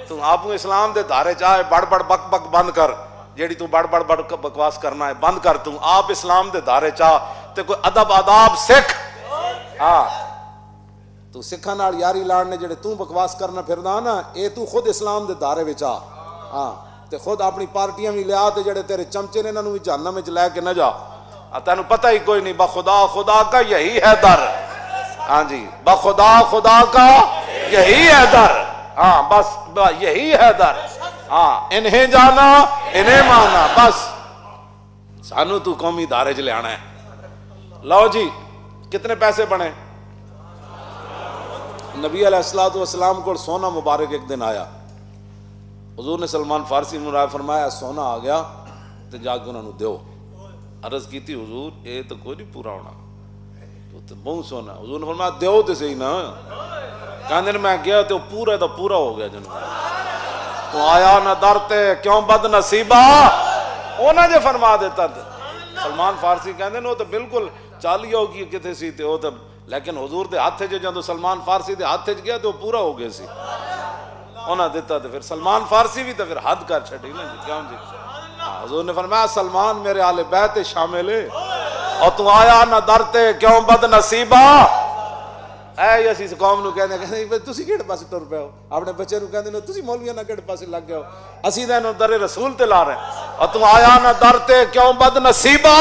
تم آپو اسلام دے دھارے چاہ، بڑ بڑ بک بک بند کر، جیڑی تو بڑ بڑ بکواس کرنا ہے بند کر، تم آپ اسلام دے دھارے چاہ تے کوئی ادب آداب سکھ۔ ہاں تو سکھاں نال یاری لاڑنے جڑے تو بکواس کرنا پھردا نا، اے تو خود اسلام دے دھارے وچ آ، ہاں تے خود اپنی پارٹیاں بھی لیا تے جڑے تیرے چمچے نے انہاں نوں بھی جہنم وچ لے کے نہ جا۔ تینوں پتہ ہی کوئی نہیں، بخدا خدا کا یہی ہے در، ہاں جی، بخدا خدا کا یہی ہے در، ہاں بس یہی ہے در، ہاں انہیں جانا انہیں مانا، بس سانو تو قومی دارے چ لے آنا ہے۔ لو جی کتنے پیسے بنے؟ نبی علیہ الصلوۃ والسلام کو سونا مبارک ایک دن آیا، حضور نے سلمان فارسی نے فرمایا سونا آ گیا تو جا کے انہوں نے دیو۔ عرض کی تھی حضور یہ تو کوئی نہیں پورا ہونا، وہ تو بہت سونا۔ حضور نے فرمایا دیو تو صحیح نا، کہنے میں گیا تو پورا ہو گیا جناب، تو آیا نہ درتے کیوں بد نصیبہ، انہاں جو فرما دیتا تھا۔ سلمان فارسی کہندے نے وہ تو بالکل چالیو کی کتے سی تے وہ تو، لیکن حضور دے ہاتھ جو جدوں سلمان فارسی دے ہاتھ گیا تو پورا ہو گیا سی، انہاں دیتا تو پھر سلمان فارسی بھی تو پھر حد کر چھڑی نا جی، کیوں جی؟ حضور نے فرمایا سلمان میرے آل بیت شامل ہے، اور تو آیا نہ درتے کیوں بد نصیبہ۔ اے اسی اس قوم نو کہندے کہ تسی کیڑے پاسے ٹر پے ہو، اپنے بچے نو کہندے نے تسی مولویاں نہ کیڑے پاسے لگ گئے ہو، اسی تے نو در رسول تے لا رہے ہیں، اور تو آیا نہ درتے کیوں بد نصیبہ،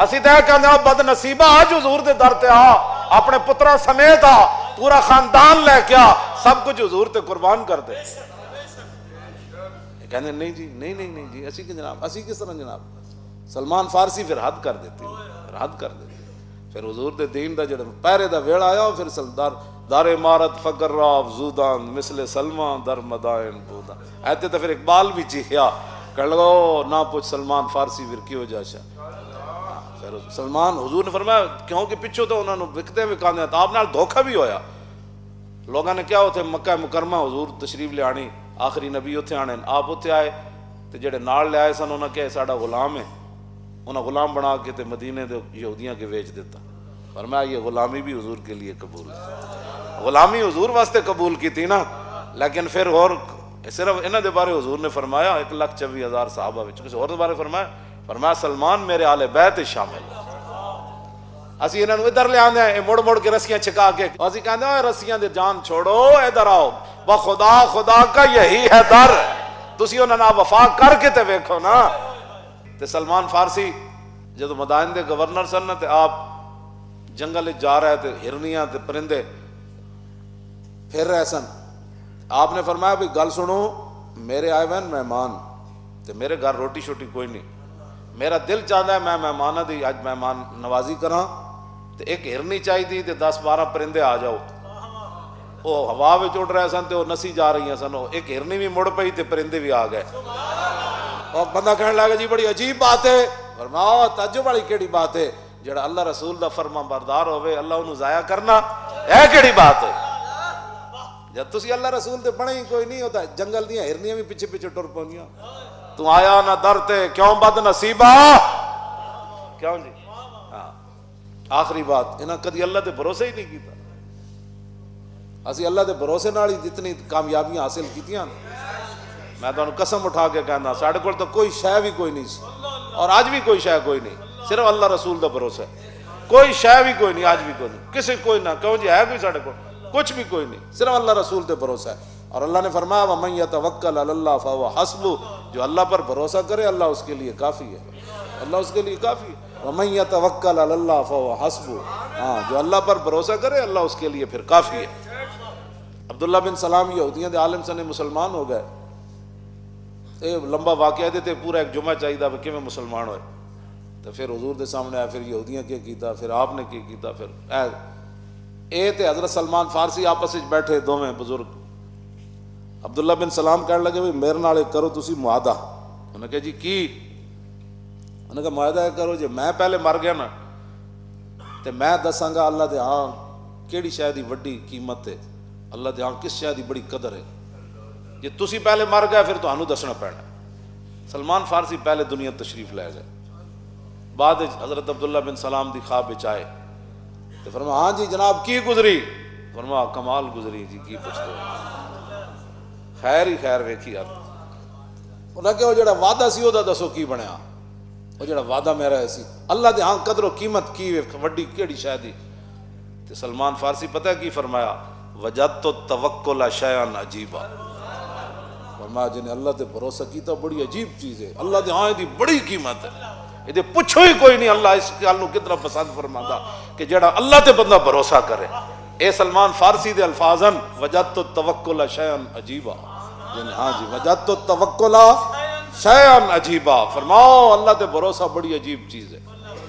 اسی تے کہندے ہو بد نصیبہ آج حضور دے در تے آ، اپنے پترا سمیت آ، پورا خاندان لے کے آ، سب کچھ حضور تے قربان کر دے۔ کہندے نہیں جی نہیں جی اسی کی جناب، اسی کس طرح جناب؟ سلمان فارسی پھر حد کر دیتی، پھر حد کر دیتی۔ پھر حضور دے دین دا جڑا پہرے دا ویڑا آیا، پھر دار عمارت فقر را افزودان مثل سلمان در مدائن بودا، ایتے تو پھر اقبال بھی چیخیا کر لگو نہ پوچھ سلمان فارسی پھر کیوں جاشا۔ پھر سلمان حضور نے فرمایا کیونکہ پچھو تو انہوں نے وکتے وکاندے تو آپ نال دھوکہ بھی ہویا، لوگاں نے کیا ہوتے مکہ مکرمہ حضور تشریف لے آنی، آخری نبی اتھے آنے، آپ اتھے آئے تو جڑے نال لے آئے سن انہوں نے کہا ساڑا غلام ہے، انہوں غلام بنا کے تے مدینے دے یہودیاں کے ویچ دیتا، فرمایا یہ غلامی بھی حضور کے لیے قبول ہے، غلامی حضور واسطے قبول کی تھی نا، لیکن پھر اور صرف انہاں دے بارے حضور نے فرمایا 1,24,000 صحابہ وچ کسی اور دے بارے فرمایا سلمان میرے آل بیت شامل، اسی انہاں نوں ادھر لے آندے ہیں مڑ مڑ کے رسیاں چھکا کے، اسی کہندے ہیں رسیاں دے جان چھوڑو ادھر آؤ، بخدا خدا کا یہی ہے در، تسی انہاں نال وفا کر کے تے ویکھو نا۔ تے سلمان فارسی جدو مدائن دے گورنر سن تے آپ جنگل جا رہے تے ہرنیاں تے پرندے پھر رہے سن، آپ نے فرمایا بھی گل سنو میرے آئے ہوئے مہمان تے میرے گھر روٹی شوٹی کوئی نہیں، میرا دل چاہتا ہے میں مہمانہ دی اج مہمان نوازی کراں تے ایک ہرنی چاہی دی تے 10-12 پرندے آ جاؤ، وہ ہوا وچ اڑ رہے سن تے وہ نسی جا رہی ہیں سن، ایک ہرنی بھی مڑ پئی تے پرندے بھی آ گئے، اور بندہ کہنے لگا جی بڑی عجیب بات ہے، فرمایا تعجب والی کیڑی بات ہے، جڑا اللہ رسول دا فرما بردار ہوئے اللہ انہوں ضائع کرنا ہے کیڑی بات ہے؟ جب تسی اللہ رسول دے بنے ہی کوئی نہیں ہوتا، جنگل دیاں ہرنیاں بھی پیچھے پیچھے ٹر پونیاں، تو آیا نہ درتے کیوں بد نصیبہ، کیوں جی؟ ہاں آخری بات انہاں کدی اللہ دے بھروسے ہی نہیں کیتا، اسی اللہ دے بھروسے نال ہی جتنی کامیابیاں حاصل کیتیاں، میں تو قسم اٹھا کے کہنا ساڑھے کول تو کوئی شے بھی کوئی نہیں سی، اور آج بھی کوئی شے کوئی نہیں، صرف اللہ رسول دا بھروسہ ہے، کوئی شے بھی کوئی نہیں، آج بھی کوئی نہیں، کسی کوئی نہ کہو جی ہے کوئی ساڑھے کول، کچھ بھی کوئی نہیں، صرف اللہ رسول دے بھروسہ ہے، اور اللہ نے فرمایا وَمَن يَتَوَكَّلْ عَلَى اللَّهِ فَهُوَ حَسْبُهُ، جو اللہ پر بھروسہ کرے اللہ اس کے لیے کافی ہے، اللہ اس کے لیے کافی ہے، وَمَن يَتَوَكَّلْ عَلَى اللَّهِ فَهُوَ حَسْبُهُ، ہاں جو اللہ پر بھروسہ کرے اللہ اس کے لیے پھر کافی ہے۔ عبداللہ بن سلام یہودیاں دے عالم سنے مسلمان ہو گئے، اے لمبا واقعہ دیتے پورا ایک جمعہ چاہیے تھا کہ میں مسلمان ہوئے، تو پھر حضور دے سامنے آیا، پھر یہودیاں کیا کیتا، پھر آپ نے کیا کیتا، پھر اے تے حضرت سلمان فارسی آپس وچ بیٹھے دوویں بزرگ، عبداللہ بن سلام کہنے لگے بھی میرے نال کرو تسی معاہدہ، انہوں نے کہا جی کی؟ انہوں نے کہا معاہدہ کرو جی میں پہلے مر گیا نا تے میں دساں گا اللہ دے ہاں کیڑی شے دی وڈی قیمت ہے، اللہ دے ہاں کس شے دی بڑی قدر ہے، جی تسی پہلے مر گئے پھر تانوں دسنا پینا۔ سلمان فارسی پہلے دنیا تشریف لے گئے، بعد حضرت عبداللہ بن سلام دی خواب وچ آئے تو فرمایا ہاں جی جناب کی گزری؟ فرمایا کمال گزری جی، کی پوچھتے ہو؟ خیر ہی خیر ویکھی یار، انہاں کہ وہ جڑا وعدہ سی وہ دسو کی بنیا، وہ جڑا وعدہ میرا ہے سی اللہ دے ہاں قدر و قیمت کی وڈی کیڑی شے دی؟ تے سلمان فارسی پتہ کی فرمایا وجدت التوکل شیئا عجیبا، فرمایا جن اللہ تے بھروسہ کیتا بڑی عجیب چیز ہے، اللہ دے ہاں دی بڑی قیمت ہے، یہ پوچھو ہی کوئی نہیں اللہ اس گل نو کتنا پسند فرماندا کہ جڑا اللہ تے بندہ بھروسہ کرے. اے سلمان فارسی دے الفاظن وجدت التوکل شیئا عجیبا، یعنی ہاں جی وجدت التوکل شیئا عجیبا، فرماؤ اللہ تے بھروسہ بڑی عجیب چیز ہے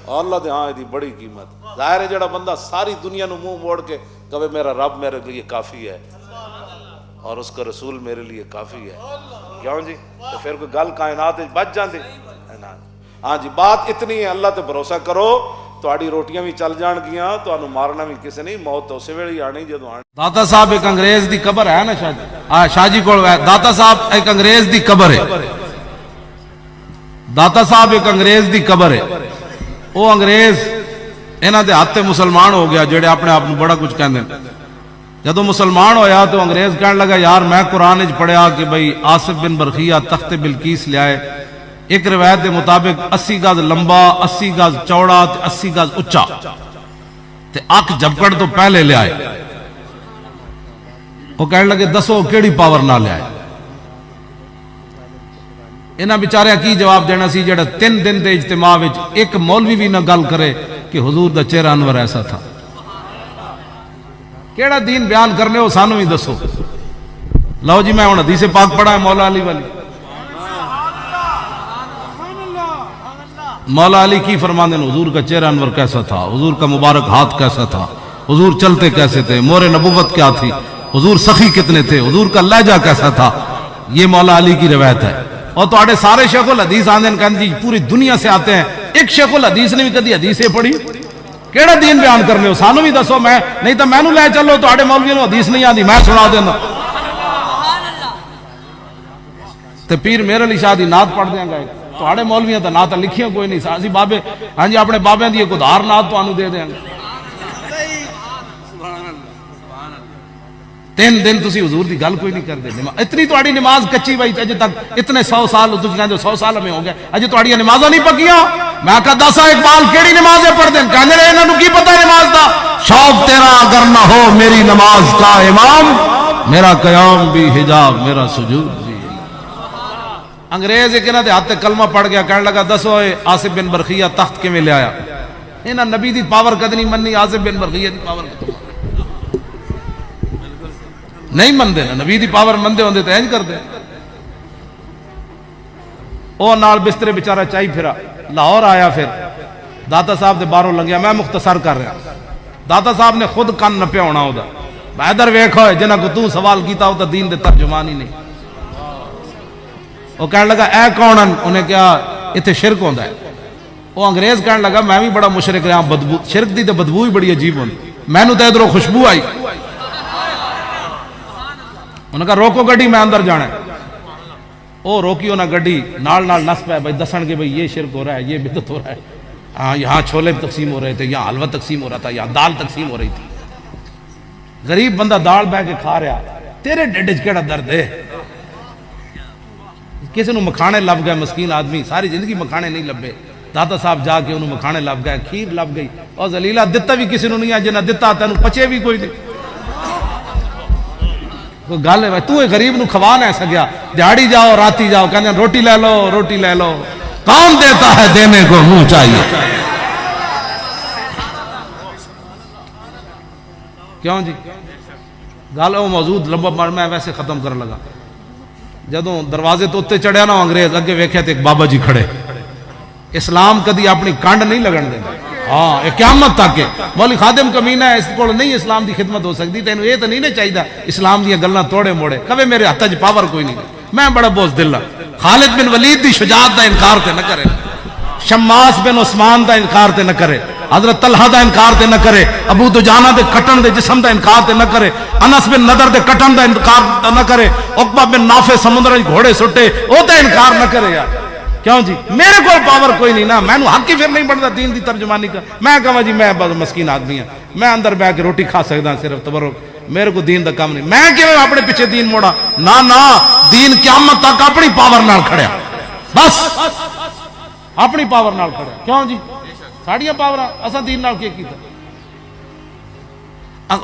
اور اللہ دے ہاں دی بڑی قیمت. ظاہر ہے جڑا بندہ ساری دنیا نو منہ موڑ کے کہے میرا رب میرے لیے کافی ہے اور اس کا رسول میرے لیے کافی ہے، کیوں جی؟ تو پھر کوئی گل کائنات بچ جاندی. ہاں جی بات اتنی ہے اللہ تے بھروسہ کرو، تہاڈی روٹیاں بھی چل جان گیاں، تہانوں مارنا بھی کسے نہیں، موت تو اسی ویلے آنی جدوں آنی. داتا صاحب ایک انگریز دی قبر ہے نا شاہ جی کول داتا صاحب ایک انگریز دی قبر ہے. داتا صاحب ایک انگریز دی قبر ہے. وہ انگریز انہاں دے ہاتھ تے مسلمان ہو گیا جڑے اپنے آپ بڑا کچھ کہندے ہیں. جدو مسلمان ہویا تو انگریز کہنے لگا یار میں قرآن وچ پڑھیا کہ بھئی آصف بن برخیہ تخت بلقیس لے آئے، ایک روایت دے مطابق 80 گز لمبا، 80 گز چوڑا تے 80 گز اچا، تے اک جھپکڑ تو پہلے لے آئے. وہ کہنے لگے دسو کیڑی پاور نہ لے آئے. انہاں بیچاریاں کی جواب دینا سی جڑا 3 دن دے اجتماع وچ ایک مولوی بھی نہ گل کرے کہ حضور دا چہرہ انور ایسا تھا. کیڑا دین بیان کرنے ہو سانو ہی دسو. لو جی میں ہن حدیث پاک پڑھا ہے مولا علی والی. مولا علی کی فرماندے ہیں حضور کا چہرہ انور کیسا تھا، حضور کا مبارک ہاتھ کیسا تھا، حضور چلتے کیسے تھے، مور نبوت کیا تھی، حضور سخی کتنے تھے، حضور کا لہجہ کیسا تھا. یہ مولا علی کی روایت ہے. اور تواڈے سارے شیخ الحدیث آندے ہیں کہ جی پوری دنیا سے آتے ہیں، ایک شیخ الحدیث نے بھی کدی حدیثیں پڑھی. کیڑا دین بیان کرنے ہو سانو بھی دسو، میں نہیں تو مینوں لے چلو تواڈے مولوی نوں حدیث نہیں آندی میں سنا دینا. تے پیر میرے علی شاہ دی نعت پڑھ دیاں گا. تواڈے مولویاں تے نعت لکھیاں کوئی نہیں، اسی بابے ہاں جی اپنے بابیاں دی ایک ادھار نعت تانوں دے دیاں گے. 3 دن تسی حضور دی گل کوئی نہیں کردے. اتنی تواڈی نماز کچی بھائی اجے تک اتنے 100 سال تسی کہندے 100 سال ہمیں ہو گیا اجے تواڈیاں نمازاں نہیں پکیاں. میں کہا دسا اقبال کیڑی نمازیں پڑھ دیں؟ کہنے لے انہاں نوں کی پتہ نماز دا. شوق تیرا اگر نہ ہو میری نماز کا امام، میرا قیام بھی حجاب میرا سجود بھی. انگریز ایک انہاں دے ہاتھ تے کلمہ پڑھ گیا، کہنے لگا دسو آصف بن برخیہ تخت کیویں لے آیا. انہاں نبی دی پاور کد نہیں مننی، آصف بن برخیہ دی پاور نہیں مندے نا. نبی دی پاور مندے ہوندے تے انج کردے. او نال بسترے بیچارہ چائی پھرا لاہور آیا. پھر داتا صاحب دے باہروں لنگیا. میں مختصر کر رہا. داتا صاحب نے خود کن نپیا ہونا او دا. ادھر ویکھو جنہاں کو تو سوال کیتا او تے دین دے ترجمان ہی نہیں. وہ کہنے لگا اے کون ہیں؟ انہیں کہا ایتھے شرک ہوندا ہے. وہ انگریز کہنے لگا میں بھی بڑا مشرک رہا، بدبو شرک دی تے بدبو ہی بڑی عجیب ہوندی، مینوں تے ادھروں خوشبو آئی. انہوں نے کہا روکو گڈی میں اندر جانا ہے. او روکی انہوں نے گڈی نال نال نس پہ بھائی دسن کے بھائی یہ شرک ہو رہا ہے، یہ بدعت ہو رہا ہے. ہاں یہاں چھولے تقسیم ہو رہے تھے، یہاں حلوہ تقسیم ہو رہا تھا، یہاں دال تقسیم ہو رہی تھی. غریب بندہ دال بہ کے کھا رہا. تیرے ڈیڈ وچ کیڑا درد ہے؟ کسی نو مکھانے لب گئے، مسکین آدمی ساری زندگی مکھانے نہیں لبے. داتا صاحب جا کے انہوں مکھانے لب گئے، کھیر لب گئی. اور ذلیلہ دتا بھی کسی نو نہیں ہے، جنہ دتا تینوں پچے بھی کوئی نہیں. کوئی گل ہے تو غریب نو کھوا نہ سکیا. دیہڑی جاؤ راتی جاؤ کہتے ہیں روٹی لے لو روٹی لے لو. کون دیتا ہے دینے کو منہ چاہیے. کیوں جی گل وہ موجود لمبا میں ویسے ختم کرنے لگا. جدوں دروازے تو اتنے چڑھیا نا انگریز اگے ویکھیا تے ایک بابا جی کھڑے. اسلام کدی اپنی کانڈ نہیں لگن دیندا. ہاں قیامت تک مولوی خادم کمینہ ہے، اس کو نہیں اسلام دی خدمت ہو سکتی. تینوں یہ تو نہیں نا چاہیے اسلام دیا گلاں توڑے موڑے کبھی میرے ہاتھ چ پاور کوئی نہیں. میں بڑا بوز دل ہاں. خالد بن ولید دی شجاعت دا انکار تے نہ کرے، شماس بن عثمان دا انکار تے نہ کرے، حضرت طلحہ دا انکار تے نہ کرے، ابو دجانہ دے کٹن دے جسم دا انکار تے نہ کرے، انس بن نضر دے کٹن دا انکار نہ کرے، عقبہ بن نافع سمندر گھوڑے سٹے او تے انکار نہ کرے. یار کیوں جی میرے کو پاور کوئی نہیں نا. مینوں حق ہی پھر نہیں بنتا دین دی ترجمانی کا. میں کہاں جی میں بس مسکین آدمی ہوں، میں اندر بیٹھ کے روٹی کھا سکتا صرف تبرک، میرے کو دین دا کام نہیں. میں کیوں اپنے پیچھے دین موڑا؟ نہ دین قیامت تک اپنی پاور نال کھڑیا، بس اپنی پاور نال کھڑیا. کیوں جی ساڑیاں پاور اساں دین نال کی کیتا.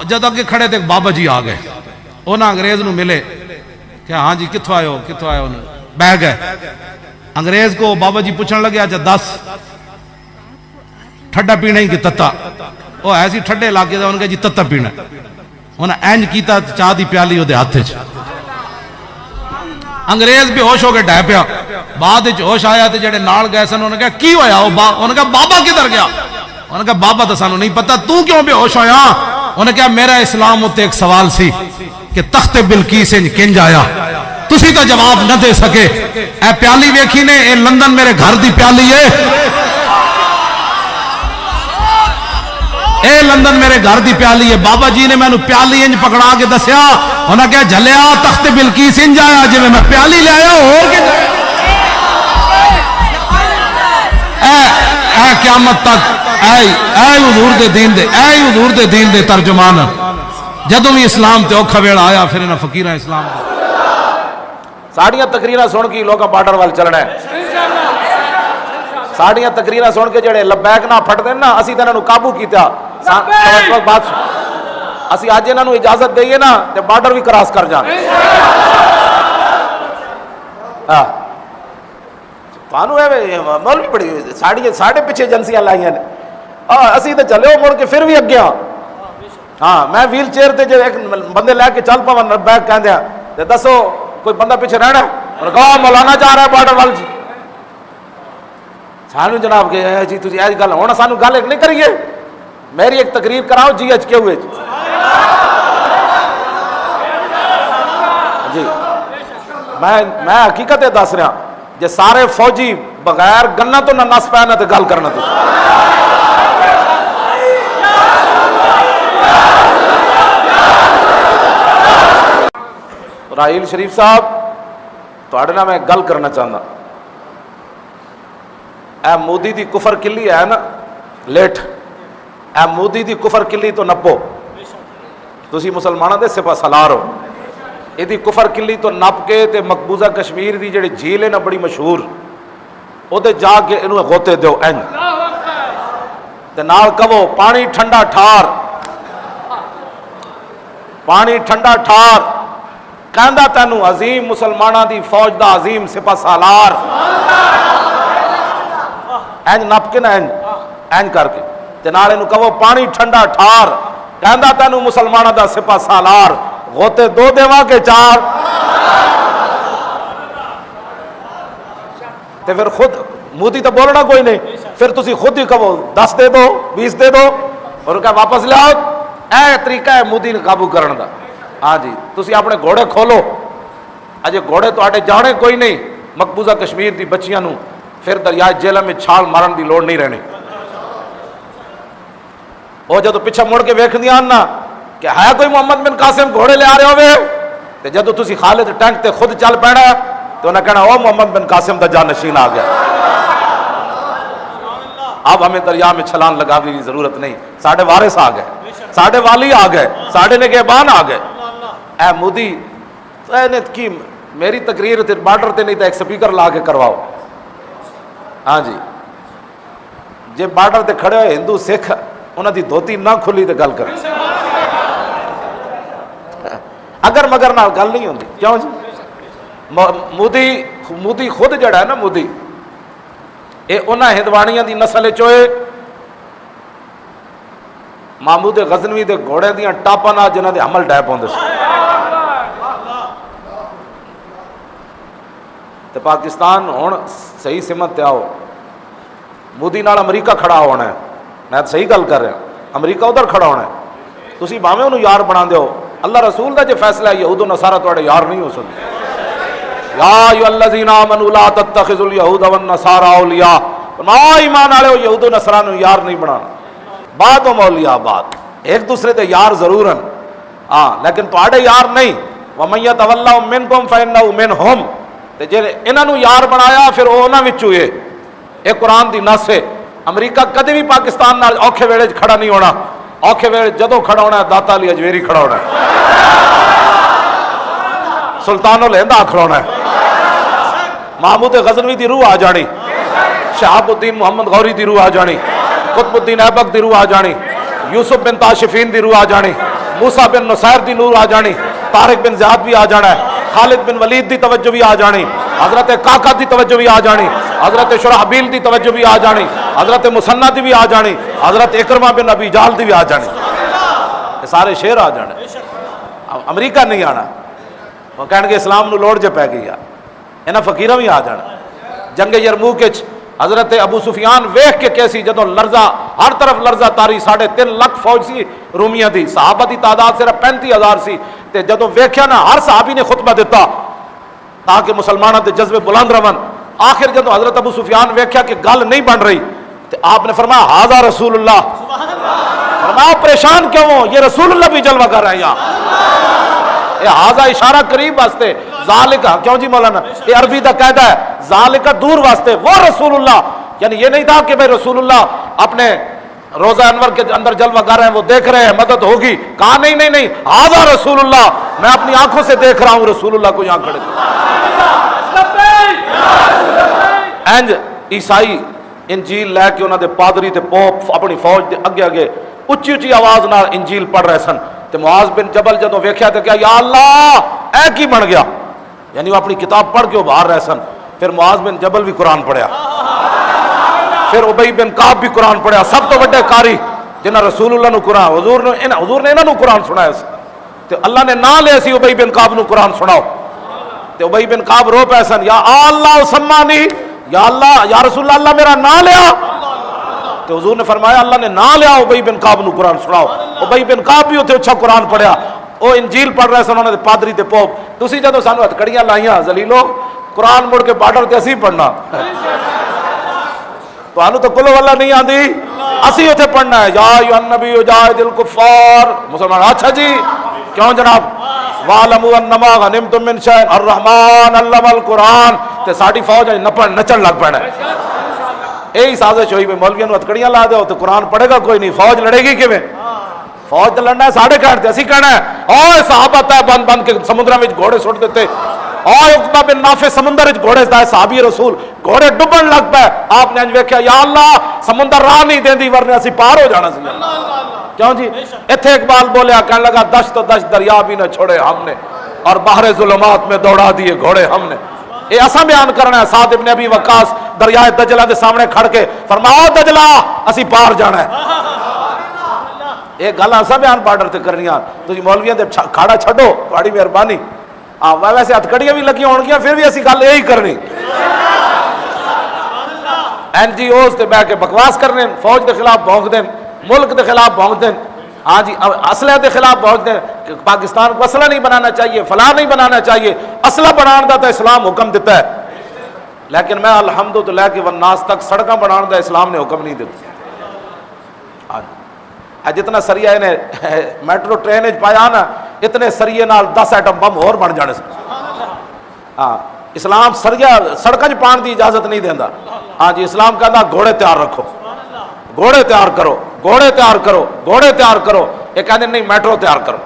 جد اگے کھڑے تے بابا جی آ گئے. انہاں انگریز نو ملے کہ ہاں جی کتھوں آئے ہو کتھوں آئے ہو. بہ گئے. انگریز کو بابا جی پوچھنے لگے اچھا دس ٹھڈا پینا ہی کہ تتا، وہ ایسی ٹھڈے علاقے دا انہوں نے کہا جی تتا پینا، انہوں نے اینج کیتا چاہ دی پیالی وہ دے ہاتھے چ، انگریز بھی ہوش ہو کے ڈھائے پیا، بعد وچ ہوش آیا تے جڑے نال گئے سن انہوں نے کہا کی ہویا، انہوں نے کہا بابا کدھر گیا، انہوں نے کہا بابا تو سانو نہیں پتا، تو کیوں بے ہوش ہویا، انہوں نے کہا میرا اسلام ہوتے ایک سوال سی کہ تخت بلقیس کنج آیا، تسی تو جواب نہ دے سکے، اے پیالی ویکھی نے، اے لندن میرے گھر دی پیالی ہے، اے لندن میرے گھر دی پیالی ہے، بابا جی نے میں نے پیالی انج پکڑا کے دسیا، انہوں نے کہا جھلیا تخت بلقیس انج آیا جی میں پیالی لے آیا ہو کے اے قیامت تک اے حضور دے دین دے، اے حضور دے دین دے ترجمان، جدوں بھی اسلام تے اوکھا ویڑا آیا پھر انہاں فقیراں اسلام دے ساڑیاں تقریرہ سن کے لوگاں بارڈر وال چلنا ہے، ساڑیاں تقریرہ سن کے جڑے لبیک نہ پھٹ دین نا، اسی تے انہاں نوں قابو کیتا، بات اسی آج انہاں نوں اجازت دئیے نا تے بارڈر بھی کراس کر جان، تانوں اے مولوی بڑی ساڑھے پیچھے ایجنسیاں لائیاں نے، اسی تے چلے مڑ کے پھر بھی اگے ہاں میں ویل چیئر تے جو ایک بندے لے کے چل پاواں بیگ کہندے تے دسو کوئی بندہ پیچھے رہنا، انہوں نے کہا مولانا جا رہا ہے بارڈر وال جی، سانو جناب کہ جی تسی ایج گل ہونا سانو گل ایک نہیں کریے، میری ایک تقریر کراؤ جی ایچ کے ہوئے جی، میں حقیقت دس رہا جی سارے فوجی بغیر گنا تو نہ نس پایا نہ تو گل کرنا تو راہیل شریف صاحب تواڈے نال میں گل کرنا چاہتا، اے مودی دی کفر کلی ہے نا لیٹ، اے مودی دی کفر کلی تو نپو، تسی مسلمانوں دے سپاہ سالار ہو، یہ دی کفر کلی تو نپ کے تے مقبوضہ کشمیر دی جڑی جھیل ہے نا بڑی مشہور، او دے جا کے انہوں غوطے دیو اینج تے نال کہو پانی ٹھنڈا ٹھار، پانی ٹھنڈا ٹھار، کہندا تینوں عظیم مسلمانہ دی فوج دا عظیم سپاہ سالار، اینج نپ کے نا اینج کر کے تے نال انہوں کہو پانی ٹھنڈا ٹھار، کہندا تینوں مسلمانہ دا سپاہ سالار، غوطے دو دیواں کے چار، تے پھر خود مودی تو بولنا کوئی نہیں، پھر تسی خود ہی کہو 10 دے دو 20 دے دو، اور کہا واپس لے آؤ، اے طریقہ ہے مودی نے قابو کرن دا، ہاں جی تسی اپنے گھوڑے کھولو، اجے گھوڑے تو آٹے جانے کوئی نہیں، مقبوضہ کشمیر دی بچیاں نوں پھر دریائے جیلہ میں چھال مارن دی لوڑ نہیں رہنے، وہ جدو پیچھے مڑ کے ویکھدیاں نا کہ ہے کوئی محمد بن قاسم گھوڑے لے آ رہے ہوئے، تے جدو تسی خالد ٹینک تے خود چل پینا تو انہیں کہنا او محمد بن قاسم دا جانشین آ گیا، اب ہمیں دریا میں چھلان لگانے کی ضرورت نہیں، ساڑھے وارث آ گئے، ساڑھے والی آ گئے، ساڑھے نگہبان آ گئے، اے مودی کی میری تقریر تے بارڈر تے نہیں تو ایک سپیکر لا کے کرواؤ، ہاں جی جے بارڈر تے کھڑے ہوئے ہندو سکھ انہاں دی دھوتی نہ کھلی تے گل کر، اگر مگر نہ گل نہیں ہوندی، کیوں جی مودی خود جڑا ہے نا مودی اے انہاں ہندوانیاں دی نسل چوئے محمود غزنوی دے گھوڑے دیاں ٹاپاں نال جنہاں دے حمل ڈے پوندے سی، تے پاکستان ہن صحیح سمت تے آؤ، مودی نال امریکہ کھڑا ہونا ہے، میں صحیح گل کر رہا، امریکہ ادھر کھڑا ہونا ہے، تسی بھاویں انہوں یار بنا دیو، اللہ رسول دا جو فیصلہ ہے یہود و نصارہ تواڈے یار نہیں ہو سکتے، یا ایھا الذین آمنوا لا تتخذوا الیہود والنصارى اولیاء، ایمان والے یہود و نصارہ نوں یار نہیں بنانا، بعد اولیاء بعد ایک دوسرے تے یار ضرور ہیں، ہاں لیکن تواڈے یار نہیں، ومن یتولہم منکم فانہ منہم، تے جے انہاں نوں یار بنایا پھر وہ انہاں وچوں ہے، یہ قرآن دی نص ہے، امریکہ کدی بھی پاکستان نال اوکھے ویلے کھڑا نہیں ہونا، اوکھے ویلے جدو کھڑا ہونا ہے داتا علی اجمیری کھڑا ہونا ہے، سلطان الہند کھڑا ہے، محمود غزنوی دی روح آ جانی، شہاب الدین محمد غوری دی روح آ جانی، قطب الدین ایبک دی روح آ جانی، یوسف بن تاشفین دی روح آ جانی، موسیٰ بن نصیر دی روح آ جانی، طارق بن زیاد بھی آ جانا ہے، خالد بن ولید دی توجہ بھی آ جانی، حضرت کاکا دی توجہ بھی آ جانی, حضرت شرحبیل دی توجہ بھی آ جانی, حضرت مسنہ دی بھی آ جانی, حضرت اکرمہ بن ابی جہل دی بھی آ جانی. یہ سارے شیر آ جانے. امریکہ نہیں آنا, وہ کہنے گے اسلام نو لوڑ جے پہ گئی. انہاں فقیراں بھی آ جانا. جنگ یرموک وچ حضرت ابو سفیان ویکھ کے کیسی جدوں لرزہ ہر طرف لرزہ تاری 3.5 لاکھ فوج سی رومیاں دی, صحابہ دی تعداد صرف 35,000 سی. تے جدوں ویکھیا نا ہر صحابی نے خطبہ دیتا تاکہ مسلمانوں دے جذبے بلند رہن. آخر جدوں حضرت ابو سفیان ویکھیا کہ گل نہیں بن رہی تے آپ نے فرمایا ھذا رسول اللہ. فرمایا پریشان کیوں ہو, یہ رسول اللہ بھی جلوہ کر رہے ہیں. یہ ھذا اشارہ قریب واسطے, ذالک کیوں جی مولانا, یہ عربی دا قاعدہ ہے, ذالک دور واسطے, وہ رسول اللہ. یعنی یہ نہیں تھا کہ بھائی رسول اللہ اپنے روزہ انور کے اندر جلوہ گر رہے ہیں, وہ دیکھ رہے ہیں مدد ہوگی. کہا نہیں نہیں نہیں, ھذا رسول اللہ, میں اپنی آنکھوں سے دیکھ رہا ہوں رسول اللہ کو یہاں کھڑے. اینج عیسائی انجیل لے کے انہوں دے پادری تے پوپ اپنی فوج دے اگے اگے اچھی اچھی آواز نال انجیل پڑھ رہے سن. تے معاذ بن جبل جدوں ویکھیا تے کہا یا اللہ اے کی بن گیا, یعنی وہ اپنی کتاب پڑھ کے وہ باہر رہے سن. پھر معاذ بن جبل بھی قرآن پڑھیا, پھر ابی بن کعب بھی قرآن پڑھیا, سب تو بڑے قاری جنہاں رسول اللہ نو قرآن, حضور نے انہاں نو قرآن سنایا سی. تے اللہ نے نہ لیا سی ابی بن کعب نو قرآن سناؤ. تے ابی بن کعب رو پے سن, یا اللہ سمانی, یا اللہ یا رسول اللہ میرا نہ لیا. تو حضور نے فرمایا اللہ نے نہ لیا ابی بن کعب نو قرآن سناؤ. ابی بن کعب بھی اتنے اچھا قرآن پڑھیا, وہ انجیل پڑھ رہے سن انہوں نے پادری تے پوپ. تسی جدوں سانو ہتھکڑیاں لائیاں ذلیلو, قرآن مڑ کے بارڈر تے اسی پڑھنا, تو تو کلو واللہ نہیں آندی, اسی اتنے پڑھنا ہے. یا ایھا النبی جاہد الکفار. مسلمان اچھا جی کیوں جناب, وَاعْلَمُوا أَنَّمَا غَنِمْتُم مِّن شَيْءٍ الرحمن علم القرآن. تے ساڈی فوج نچن لگ پینا ہے. یہی سازش ہوئی, مولویوں نو ہتھکڑیاں لا دو تو قرآن پڑھے گا کوئی نہیں, فوج لڑے گی کیویں؟ فوج تو لڑنا ہے ساڑھے کہتے, اسی کہنا ہے اوہ صحابہ تے بند بند کے سمندرہ میں گھوڑے سٹ دیتے, اوہ عقبہ بن نافع سمندر وچ گھوڑے دائے صحابی رسول گھوڑے ڈبن لگ پے. آپ نے انج ویکھیا یا اللہ سمندر راہ نہیں دیندی ورنہ اسی پار ہو جانا سی. کیوں جی ایتھے اقبال بولیا, کہنے لگا دشت و دشت دریا بھی نہ چھوڑے ہم نے, اور بحر ظلمات میں دوڑا دیے گھوڑے ہم نے. یہ ایسا بیان کرنا ہے. سعد ابن ابی وقاص دریائے دجلہ دے سامنے کھڑ کے فرمایا دجلہ اسی پار جانا ہے. یہ گل ایسا بیان بارڈر تے کرنی ہے. تسی مولویاں دے کھاڑا چھڈو, بڑی مہربانی. ویسے ہتھکڑیاں بھی لگی ہون گیاں, پھر بھی اسی گل یہی کرنی. این جی اوز تے بہ کے بکواس کرنے, فوج دے خلاف بھونک دین, ملک دے خلاف بھونک دین, ہاں جی اسلحے دے خلاف بھونک دین کہ پاکستان کو اسلحہ نہیں بنانا چاہیے, فلاں نہیں بنانا چاہیے. اسلحہ بنان دا تو اسلام حکم دیتا ہے, لیکن میں الحمدللہ کہ والناس تک سڑکاں بنان دا اسلام نے حکم نہیں دیتا. جتنا سریہ نے میٹرو ٹرین پایا نا, اتنے سریے نال 10 ایٹم بم اور بن جانے سے. ہاں اسلام سریہ سڑکاں پان دی اجازت نہیں دیندا. ہاں جی اسلام کہندا گھوڑے تیار رکھو, گھوڑے تیار کرو, گھوڑے تیار کرو, گھوڑے تیار کرو. یہ کہندے نہیں میٹرو تیار کرو.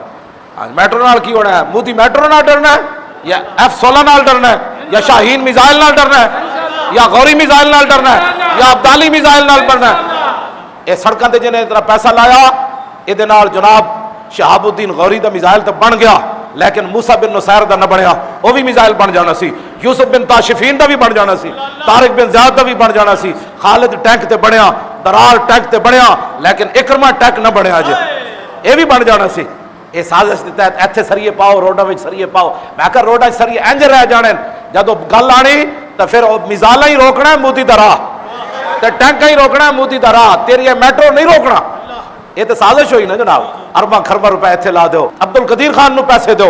ہاں میٹرو نال کی ہونا ہے, مودی میٹرو نال ڈرنا ہے, یا F-16 نال ڈرنا ہے, یا شاہین میزائل نال ڈرنا ہے, یا غوری میزائل نال ڈرنا ہے, یا عبدالی میزائل نال ڈرنا ہے. یہ سڑکاں تے جنہیں اتنا پیسہ لایا, یہ جناب شہاب الدین غوری دا میزائل تو بن گیا, لیکن موسیٰ بن نصیر دا نہ بنیا, وہ بھی میزائل بن جانا سی. یوسف بن تاشفین دا بھی بن جانا سی, طارق بن زیاد دا بھی بن جانا سی. خالد ٹینک تے بنیا, درار ٹینک تے بنیا, لیکن اکرمہ ٹینک نہ بنیا جے, یہ بھی بن جانا سی. یہ سازش دیتا ہے ایتھے سریے پاؤ, روڈاں وچ سریے پاؤ. میں کہا روڈاں وچ سریے انج رہ جانے, جدوں گل آنی تو پھر میزائل ہی روکنا ہے مودی دا راہ, تے ٹینک ہی روکنا ہے مودی دا راہ, تیری یہ میٹرو نہیں روکنا. یہ تو سازش ہوئی نا جناب. ارباں خرباں روپے ایتھے لا دو, عبد القدیر خان نو پیسے دو.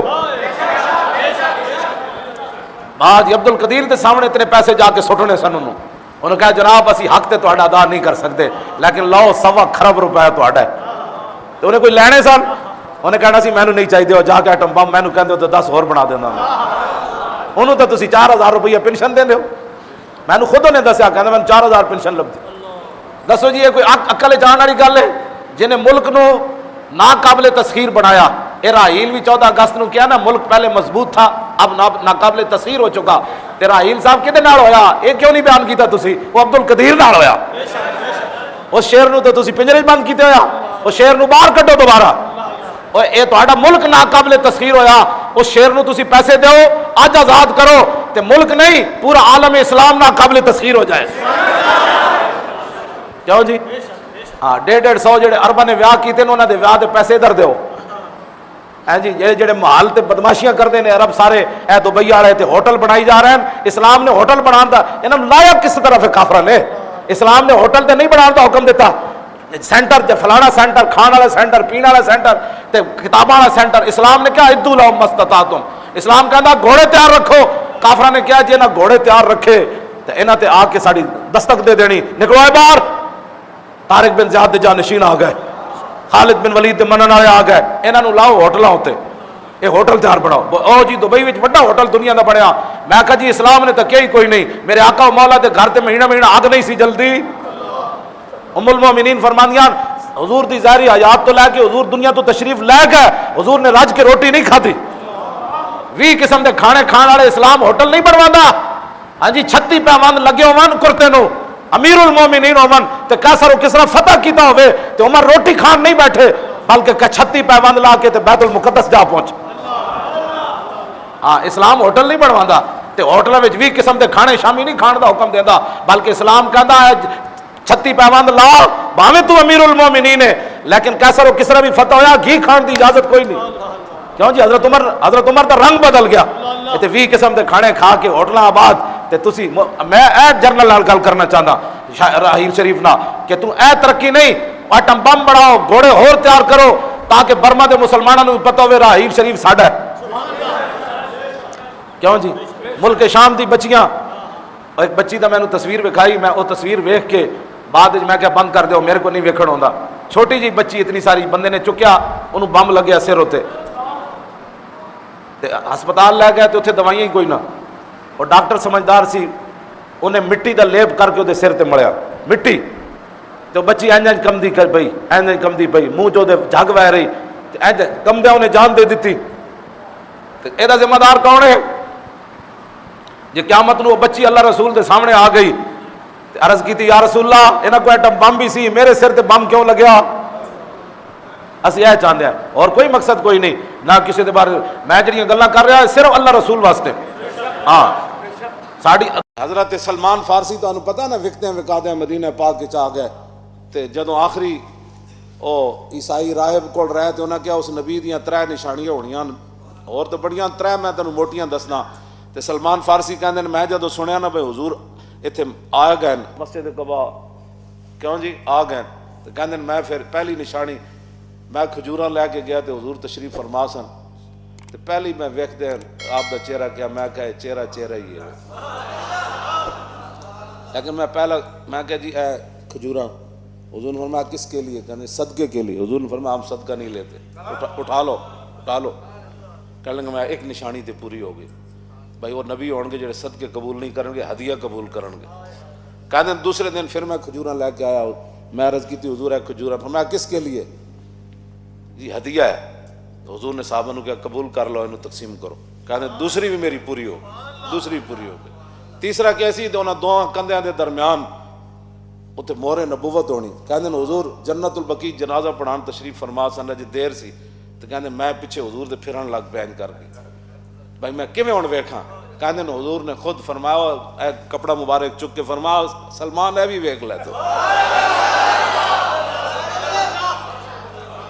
آج عبد القدیر دے سامنے اتنے پیسے جا کے سٹنے سن. انہوں نے کہا جناب اسی حق تے تہاڈا ادا نہیں کر سکتے, لیکن لو 1.25 خرب روپے تہاڈا ہے. تو انہیں کوئی لینے سن, انہیں کہنا سی مینوں نہیں چاہیے, جا کے ایٹم بم مینوں کہندے تو 10 اور بنا دینا. انہوں تو تسی 4000 روپیہ پینشن دیندے ہو. مینوں خود نے دسیا, کہندا مینوں 4000 پینشن لبدی. دسو جی یہ کوئی عقل جان والی گل ہے جنہیں ملک نو ناقابل تسخیر بنایا. اسرائیل بھی 14 اگست نو کیا نا, ملک پہلے مضبوط تھا اب ناقابل تسخیر ہو چکا. اسرائیل صاحب کدے نال ہویا, یہ کیوں نہیں بیان کیتا تسی؟ وہ عبد القدیر نال ہویا. اس شیر نو تو تسی پنجرے بند کیتے ہویا, اس شیر نو باہر کڈو دوبارہ. اے تہاڈا ملک ناقابل تسخیر ہویا, اس شیر نو تسی پیسے دیو, اج آزاد کرو. تے ملک نہیں پورا عالم اسلام نہ قابل تسخیر ہو جائے. کیوں جی؟ ہاں 150 جڑے ارباں نے ویاہ کیتے انہاں دے ویاہ دے پیسے ادھر دیو. جی جڑے محال تے بدماشیاں کرتے ہیں عرب سارے اے دبئی والے تے ہوٹل بنائی جا رہے ہیں. اسلام نے ہوٹل بنان دا انہاں نوں لایا کس طرف ہے کافراں نے؟ اسلام نے ہوٹل تے نہیں بنان دا حکم دیتا. سینٹر تے فلانا سینٹر، کھان والا سینٹر، پینے والا سینٹر تے کتاباں والا سینٹر. اسلام نے کیا ادو لہم مستطاعتم. اسلام کہندا گھوڑے تیار رکھو. کافراں نے کیا جی نہ گھوڑے تیار رکھے تے انہاں تے آ کے ساڈی دستک دے دینی. نکلو باہر. طارق بن زیاد دے جانشین آ گئے، خالد بن ولید دے منن والے آ گئے. انہاں نوں لاؤ ہوٹلاں تے یہ ہوٹل تیار بناؤ. او جی دبئی وچ بڑا ہوٹل دنیا دا بنیا. میں کہا جی اسلام نے تو کیا ہی کوئی نہیں. میرے آقا و مولا دے گھر تے مہینہ مہینہ آگ نہیں سی جلدی. ام المومنین فرماندیاں حضور دی ظاہری حیات تو لے کے حضور دنیا تو تشریف لے گئے، حضور نے رج کے روٹی نہیں کھادی. 20 قسم دے کھانے کھان والے اسلام ہوٹل نہیں بنواندا. ہاں جی 36 پیوند لگے ہون کرتے نو امیر المومنین ہون تے کیسر و کسرا فتح کیتا ہوئے تے عمر روٹی کھان نہیں بیٹھے بلکہ 36 پیوند لا کے تے بیت المقدس جا پہنچ. ہاں اسلام ہوٹل نہیں بنواندا تے ہوٹلاں وچ 20 قسم دے کھانے شامی نہیں کھان دا حکم دیندا بلکہ اسلام کہندا ہے 36 پیوند لا بھاویں تو امیر المومنین ہے لیکن کیسر و کسرا بھی فتح ہویا گھی کھان دی اجازت کوئی نہیں. کیوں جی حضرت عمر دا رنگ بدل گیا. تے 20 قسم دے کھانے کھا کے ہوٹلاں آباد تے تسی میں اے جنرل نال گل کرنا چاہندا راہیل شریف نا کہ تو اے ترقی نہیں ایٹم بم بڑھاؤ گھوڑے ہور تیار کرو تاکہ برما دے مسلمانوں نوں پتہ ہوے راہیل شریف ساڈا ہے. کیوں جی ملک شام دی بچیاں ایک بچی دا میں نے تصویر وکھائی میں وہ تصویر ویکھ کے بعد میں کیا بند کر دیو میرے کو نہیں ویکھن ہوندا. چھوٹی جی بچی اتنی ساری بندے نے چکیا انہوں بم لگیا سر ہوتے ہسپتال لے گئے تو اتنے دوائیاں ہی کوئی نہ. اور ڈاکٹر سمجھدار سی انہیں مٹی دا لیپ کر کے وہ سر تے مڑیا مٹی تو بچی اینج کمدی کر پئی اینج کمدی پئی منہ چو جھگ وہ رہی اینج کمدیا انہیں جان دے دیتی. یہ ذمہ دار کون ہے جی قیامت نو بچی اللہ رسول دے سامنے آ گئی عرض کی تھی یا رسول اللہ انہاں کو ایٹم بم بھی سی میرے سر تے بم کیوں لگیا. اسی یہ چاہتے ہیں اور کوئی مقصد کوئی نہیں نہ کسی دے بارے میں جڑیاں گلاں کر رہا صرف اللہ رسول واسطے. ہاں ساڈی حضرت سلمان فارسی تو پتہ نا وکتے ہیں وکاتے ہیں مدینہ پاک کے آ گئے تے جدوں آخری او عیسائی راہب کول رہے تے انہاں کیا اس نبی دیاں 3 نشانیاں ہونیاں اور تو بڑیاں 3 میں تینوں موٹیاں دسنا. تے سلمان فارسی کہندے نے میں جدوں سنیا نا بھئی حضور ایتھے آ گئے مسجد قباء کیوں جی آ گئے تے کہندے میں پھر پہلی نشانی میں کھجوراں لے کے گیا تے حضور تشریف فرما سن تے پہلی میں ویکھدے آپ دا چہرہ کیا میں کہا چہرہ ہی ہے لیکن میں پہلا میں کہا جی اے کھجوراں حضور نے فرمایا کس کے لیے کہنے صدقے کے لیے. حضور نے فرمایا ہم صدقہ نہیں لیتے اٹھا لو کہنے لگا میں ایک نشانی تے پوری ہو گئی بھائی وہ نبی ہون گے جڑے صدقے قبول نہیں کرن گے ہدیہ قبول کرن گے. کہنے دوسرے دن پھر میں کھجوراں لے کے آیا میں عرض کی تھی حضور ہے کھجوراں فرمایا کس کے لیے جی ہدیہ ہے. تو حضور نے صحابہ کیا قبول کر لو انہوں تقسیم کرو. کہتے دوسری بھی میری پوری ہو گئی. تیسرا کیسی تو انہوں دو کندھیاں دے درمیان اتنے مہر نبوت ہونی. کہتے حضور جنت البقیع جنازہ پڑھان تشریف فرما سن جی دیر سی تو کہتے میں پیچھے حضور دے پھرن لگ پین کر کے بھائی میں کیویں ہن ویکھاں. کہتے حضور نے خود فرمایا اے کپڑا مبارک چک کے فرمایا سلمان اے بھی ویکھ لے. تو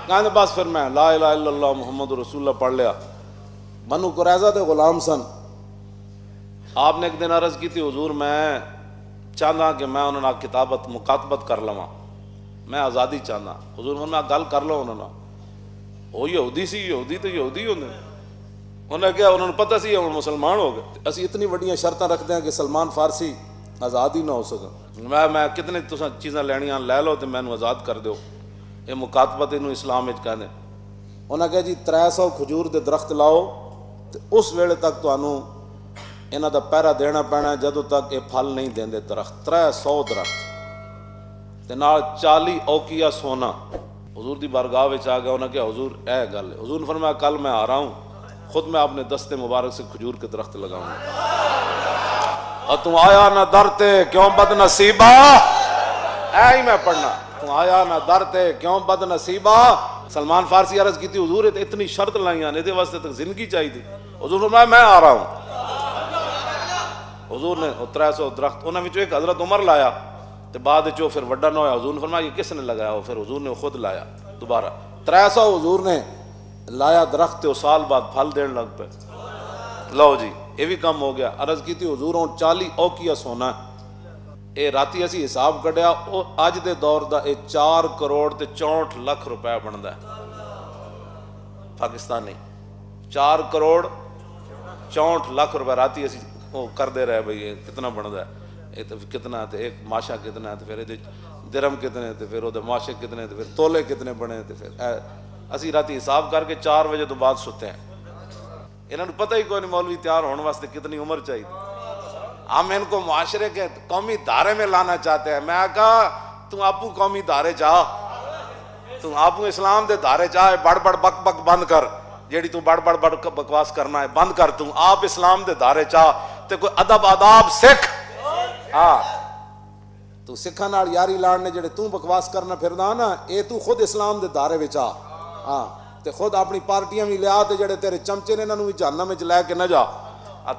کہتے بس پھر میں لا الہ الا اللہ محمد رسول اللہ پڑھ لیا. بنو قریظہ دے غلام سن. آپ نے ایک دن عرض کی تھی حضور میں چاہتا کہ میں انہوں نے مکاتبت کر لواں میں آزادی چاہتا. حضور میں گل کر لو انہوں نے وہ یہودی سی یہودی تو یہودی ہوندے انہیں کیا انہوں نے پتہ سی ہم مسلمان ہو گئے. اسی اتنی وڈیاں شرطیں رکھتے ہیں کہ سلمان فارسی آزاد ہی نہ ہو سکے. میں کتنے تساں چیزاں لینیاں لے لو تو مینوں آزاد کر دیو. یہ مکاتبت انہوں اسلام وچ کہندے. انہاں کہا جی 300 کھجور دے درخت لاؤ تو اس ویلے تک تانوں انہاں دا پہرا دینا پینا جدوں تک یہ پھل نہیں دیندے درخت. 300 درخت تے نال 40 اوقیہ سونا. حضور دی بارگاہ وچ آ گیا. انہاں کہا حضور اے گل ہے. حضور نے فرمایا کل میں آ رہا ہوں خود میں اپنے دستے مبارک سے کھجور کے درخت لگاؤں گا اور تم آیا نہ درتے کیوں بد نصیبہ. اے ہی میں پڑھنا تم آیا نہ درتے کیوں بد نصیبہ. سلمان فارسی عرض کی تھی حضور اتنی شرط لائیاں نے واسطے تک زندگی چاہیے تھی. حضور فرمایا میں آ رہا ہوں حضور نے 300 درخت انہوں نے ایک حضرت عمر لایا تو بعد جو پھر وڈا نہ ہوا، حضور نے فرمایا یہ کس نے لگایا ہو؟ پھر حضور نے خود لایا دوبارہ 300 حضور نے لایا درخت تے سال بعد پھل دین لگ پہ. لو جی یہ بھی کم ہو گیا. عرض کی تھی حضور ہوں 40 اوکیا سونا ہے. اے راتی اسی حساب کڈیا اج دے دور دا اے 4 کروڑ تے 64 لاکھ روپے بندا ہے پاکستانی. 4 کروڑ 64 لاکھ روپے راتی اسی وہ کردے رہے بھئی یہ کتنا بندا ہے، یہ تو کتنا ہے، ایک ماشا کتنا ہے، تو پھر یہ درم کتنے، تو پھر وہ ماشے کتنے، تو پھر تولے کتنے بنے، تو پھر اسی راتی حساب کر کے 4 بجے تو بعد ستے ہیں. انہوں نے پتہ ہی کوئی نہیں مولوی تیار ہونے واسطے کتنی عمر چاہیے. ہم ان کو معاشرے کے قومی دھارے میں لانا چاہتے ہیں. میں کہا تم آپو قومی دھارے چاہ، تم آپو اسلام دے دھارے چاہ، بڑ بڑ بک بک بند کر، جیڑی تو بڑ بڑ بڑ بکواس کرنا ہے بند کر. تم آپ اسلام دے دھارے چاہ تے کوئی ادب آداب سکھ. ہاں تو سکھاں نال یاری لاڑنے جڑے تو بکواس کرنا پھردا نا، اے تو خود اسلام دے دھارے وچ آ. ہاں تے خود اپنی پارٹیاں بھی لیا تے جڑے تیرے چمچے نے انہاں نوں بھی جہنم وچ لے کے نہ جا.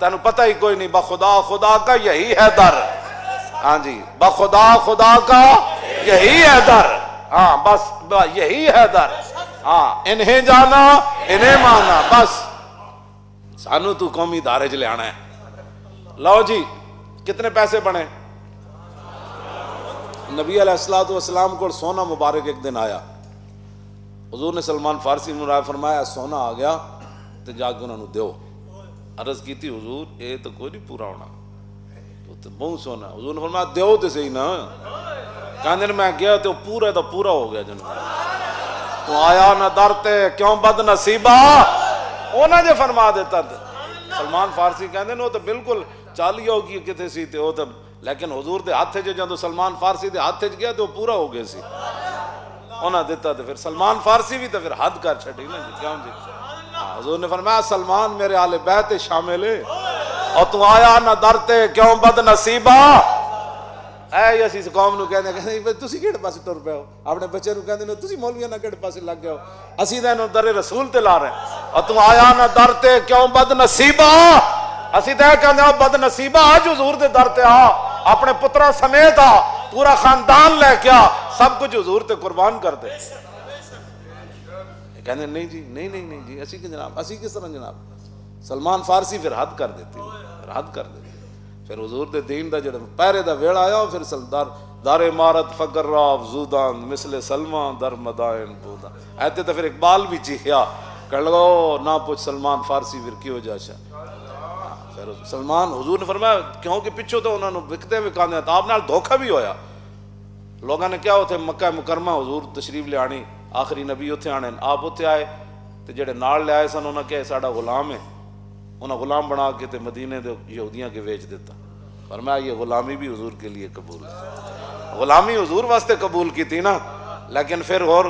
تینوں پتہ ہی کوئی نہیں. بخدا خدا کا یہی ہے در. ہاں جی بخدا خدا کا یہی ہے در. ہاں بس یہی ہے در. ہاں انہیں جانا انہیں مانا، بس سانو تو قومی دھارے چ لے آنا ہے. لو جی کتنے پیسے بنے؟ نبی علیہ الصلوۃ والسلام کو سونا مبارک ایک دن آیا. حضور نے سلمان فارسی نے فرمایا سونا آ گیا تو جا کے انہوں نے دیو. عرض کی تھی حضور یہ تو کوئی نہیں پورا ہونا، وہ تو بہت سونا. حضور نے فرمایا دیو تو صحیح نا. کہنے میں گیا تو پورا ہو گیا. جناب تو آیا نہ درتے کیوں بد نصیبہ انہاں جے فرما دیتا. سلمان فارسی کہندے وہ تو بالکل 40 ہو گئی کتے سی تے وہ تو، لیکن حضور دے ہاتھ چ جدوں سلمان فارسی دے ہاتھ چ گیا تو پورا ہو گیا سی. انہاں دیتا تو پھر سلمان فارسی بھی تو پھر حد کر چھڈی نا جی. کیوں جی؟ حضور نے فرمایا سلمان میرے آل بیت شامل ہے اور تو آیا نہ درتے کیوں بد نصیبہ. اے اسی اس قوم نو کہندے تسی کیڑے پاسے ٹر پے ہو، اپنے بچے نو کہندے تسی مولویاں نہ کیڑے پاسے لگ گئے ہو. اسی تے انہوں در رسول تے لا رہے ہیں. اور تو آیا نہ درتے کیوں بد نصیبہ. اسی تے کہندے ہو بد نصیبہ آج حضور دے در تے آ، اپنے پترا سمیت آ، پورا خاندان لے کے آ، سب کچھ حضور تے قربان کر دے. کہنے نہیں جی نہیں جی اسی کی جناب اسی کس طرح جناب. سلمان فارسی پھر حد کر دیتی، پھر حد کر دیتی. پھر حضور دے دین دا جڑا پہرے دا ویڑ آیا پھر سلدار دار عمارت فقر را افزودان مثل سلمان در مدائن بودا. ایتے تو پھر اقبال بھی چیخیا کر لگو نہ پوچھ سلمان فارسی پھر کیوں جاشا. پھر سلمان حضور نے فرمایا کیونکہ پچھو تو انہوں نے وکتے وکاندے تو آپ نال دھوکہ بھی ہویا. لوگوں نے کیا ہوتے مکہ مکرمہ حضور تشریف لے آنی، آخری نبی اتھے آنے، آپ اتھے آئے تو جڑے نال لے آئے سن انہوں نے کہا ساڑا غلام ہے. انہوں غلام بنا کے تے مدینے دے یہودیاں کے ویچ دیتا. فرمایا یہ غلامی بھی حضور کے لیے قبول ہے. غلامی حضور واسطے قبول کی تھی نا، لیکن پھر اور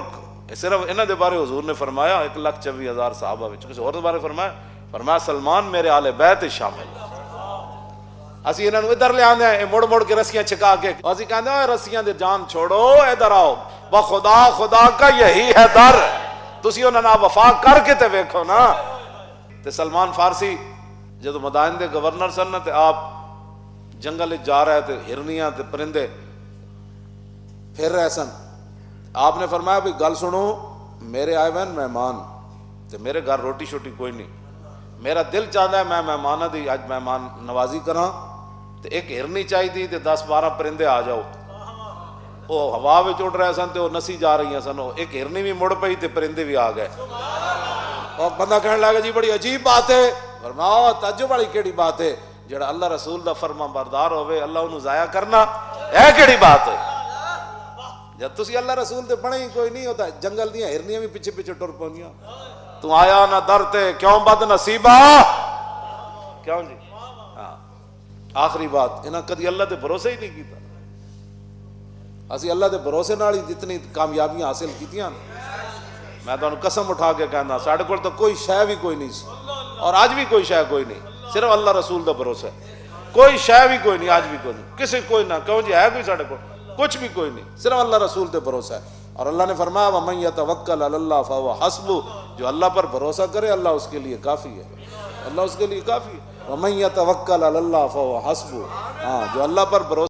صرف انہاں دے بارے حضور نے فرمایا 1,24,000 صحابہ وچ کسی اور دے بارے فرمایا سلمان میرے آل بیت شامل. اسی انہاں نوں ادھر لے آندے ہیں مڑ مڑ کے رسیاں چکا کے اسی کہندے ہیں رسیاں دے جان چھوڑو ادھر آؤ بخدا خدا کا یہی ہے در. تسی انہاں نال وفا کر کے تے ویکھو نا. تے سلمان فارسی جدو مدائن دے گورنر سن تے آپ جنگل جا رہے تھے، ہرنیاں تے پرندے پھر رہے سن. آپ نے فرمایا بھی گل سنو میرے آئے ہوئے مہمان تے میرے گھر روٹی شوٹی کوئی نہیں، میرا دل چاہتا ہے میں مہمانہ دی اج مہمان نوازی کراں تے ایک ہرنی چاہی دی تے 10-12 پرندے آ جاؤ. وہ ہوا وچ اڑ رہے سن تے وہ نسی جا رہی ہیں سن، ایک ہرنی بھی مڑ پئی تے پرندے بھی آ گئے. اور بندہ کہنے لگا جی بڑی عجیب بات ہے. فرماؤ تعجب والی کیڑی بات ہے، جڑا اللہ رسول دا فرما بردار ہوئے اللہ انہوں ضائع کرنا ہے کیڑی بات ہے. جب تسی اللہ رسول دے بنے ہی کوئی نہیں ہوتا، جنگل دیاں ہرنیاں بھی پیچھے پیچھے ٹر پونیاں. تو آیا نہ درتے کیوں بد نصیبہ. کیوں جی؟ ہاں آخری بات انہاں کدی اللہ دے بھروسے ہی نہیں کیتا. اسی اللہ دے بھروسے نال ہی جتنی کامیابیاں حاصل کیتیاں. میں تو قسم اٹھا کے کہنا ساڑھے کول تو کوئی شے بھی کوئی نہیں سی اور آج بھی کوئی شے کوئی نہیں، صرف اللہ رسول دا بھروسہ. کوئی شے بھی کوئی نہیں، آج بھی کوئی نہیں، کسی کوئی نہ کیوں جی ہے کوئی ساڑھے کول کچھ بھی کوئی نہیں، صرف اللہ رسول دے بھروسہ ہے. اور اللہ نے فرمایا وَمَن يَتَوَكَّلْ عَلَى اللَّهِ فَهُوَ حَسْبُهُ. جو اللہ پر بھروسہ کرے اللہ اس کے لیے کافی ہے، اللہ اس کے لیے کافی ہے. وَمَن يَتَوَكَّلْ عَلَى اللَّهِ فَهُوَ حَسْبُهُ. ہاں جو اللہ پر بھروسہ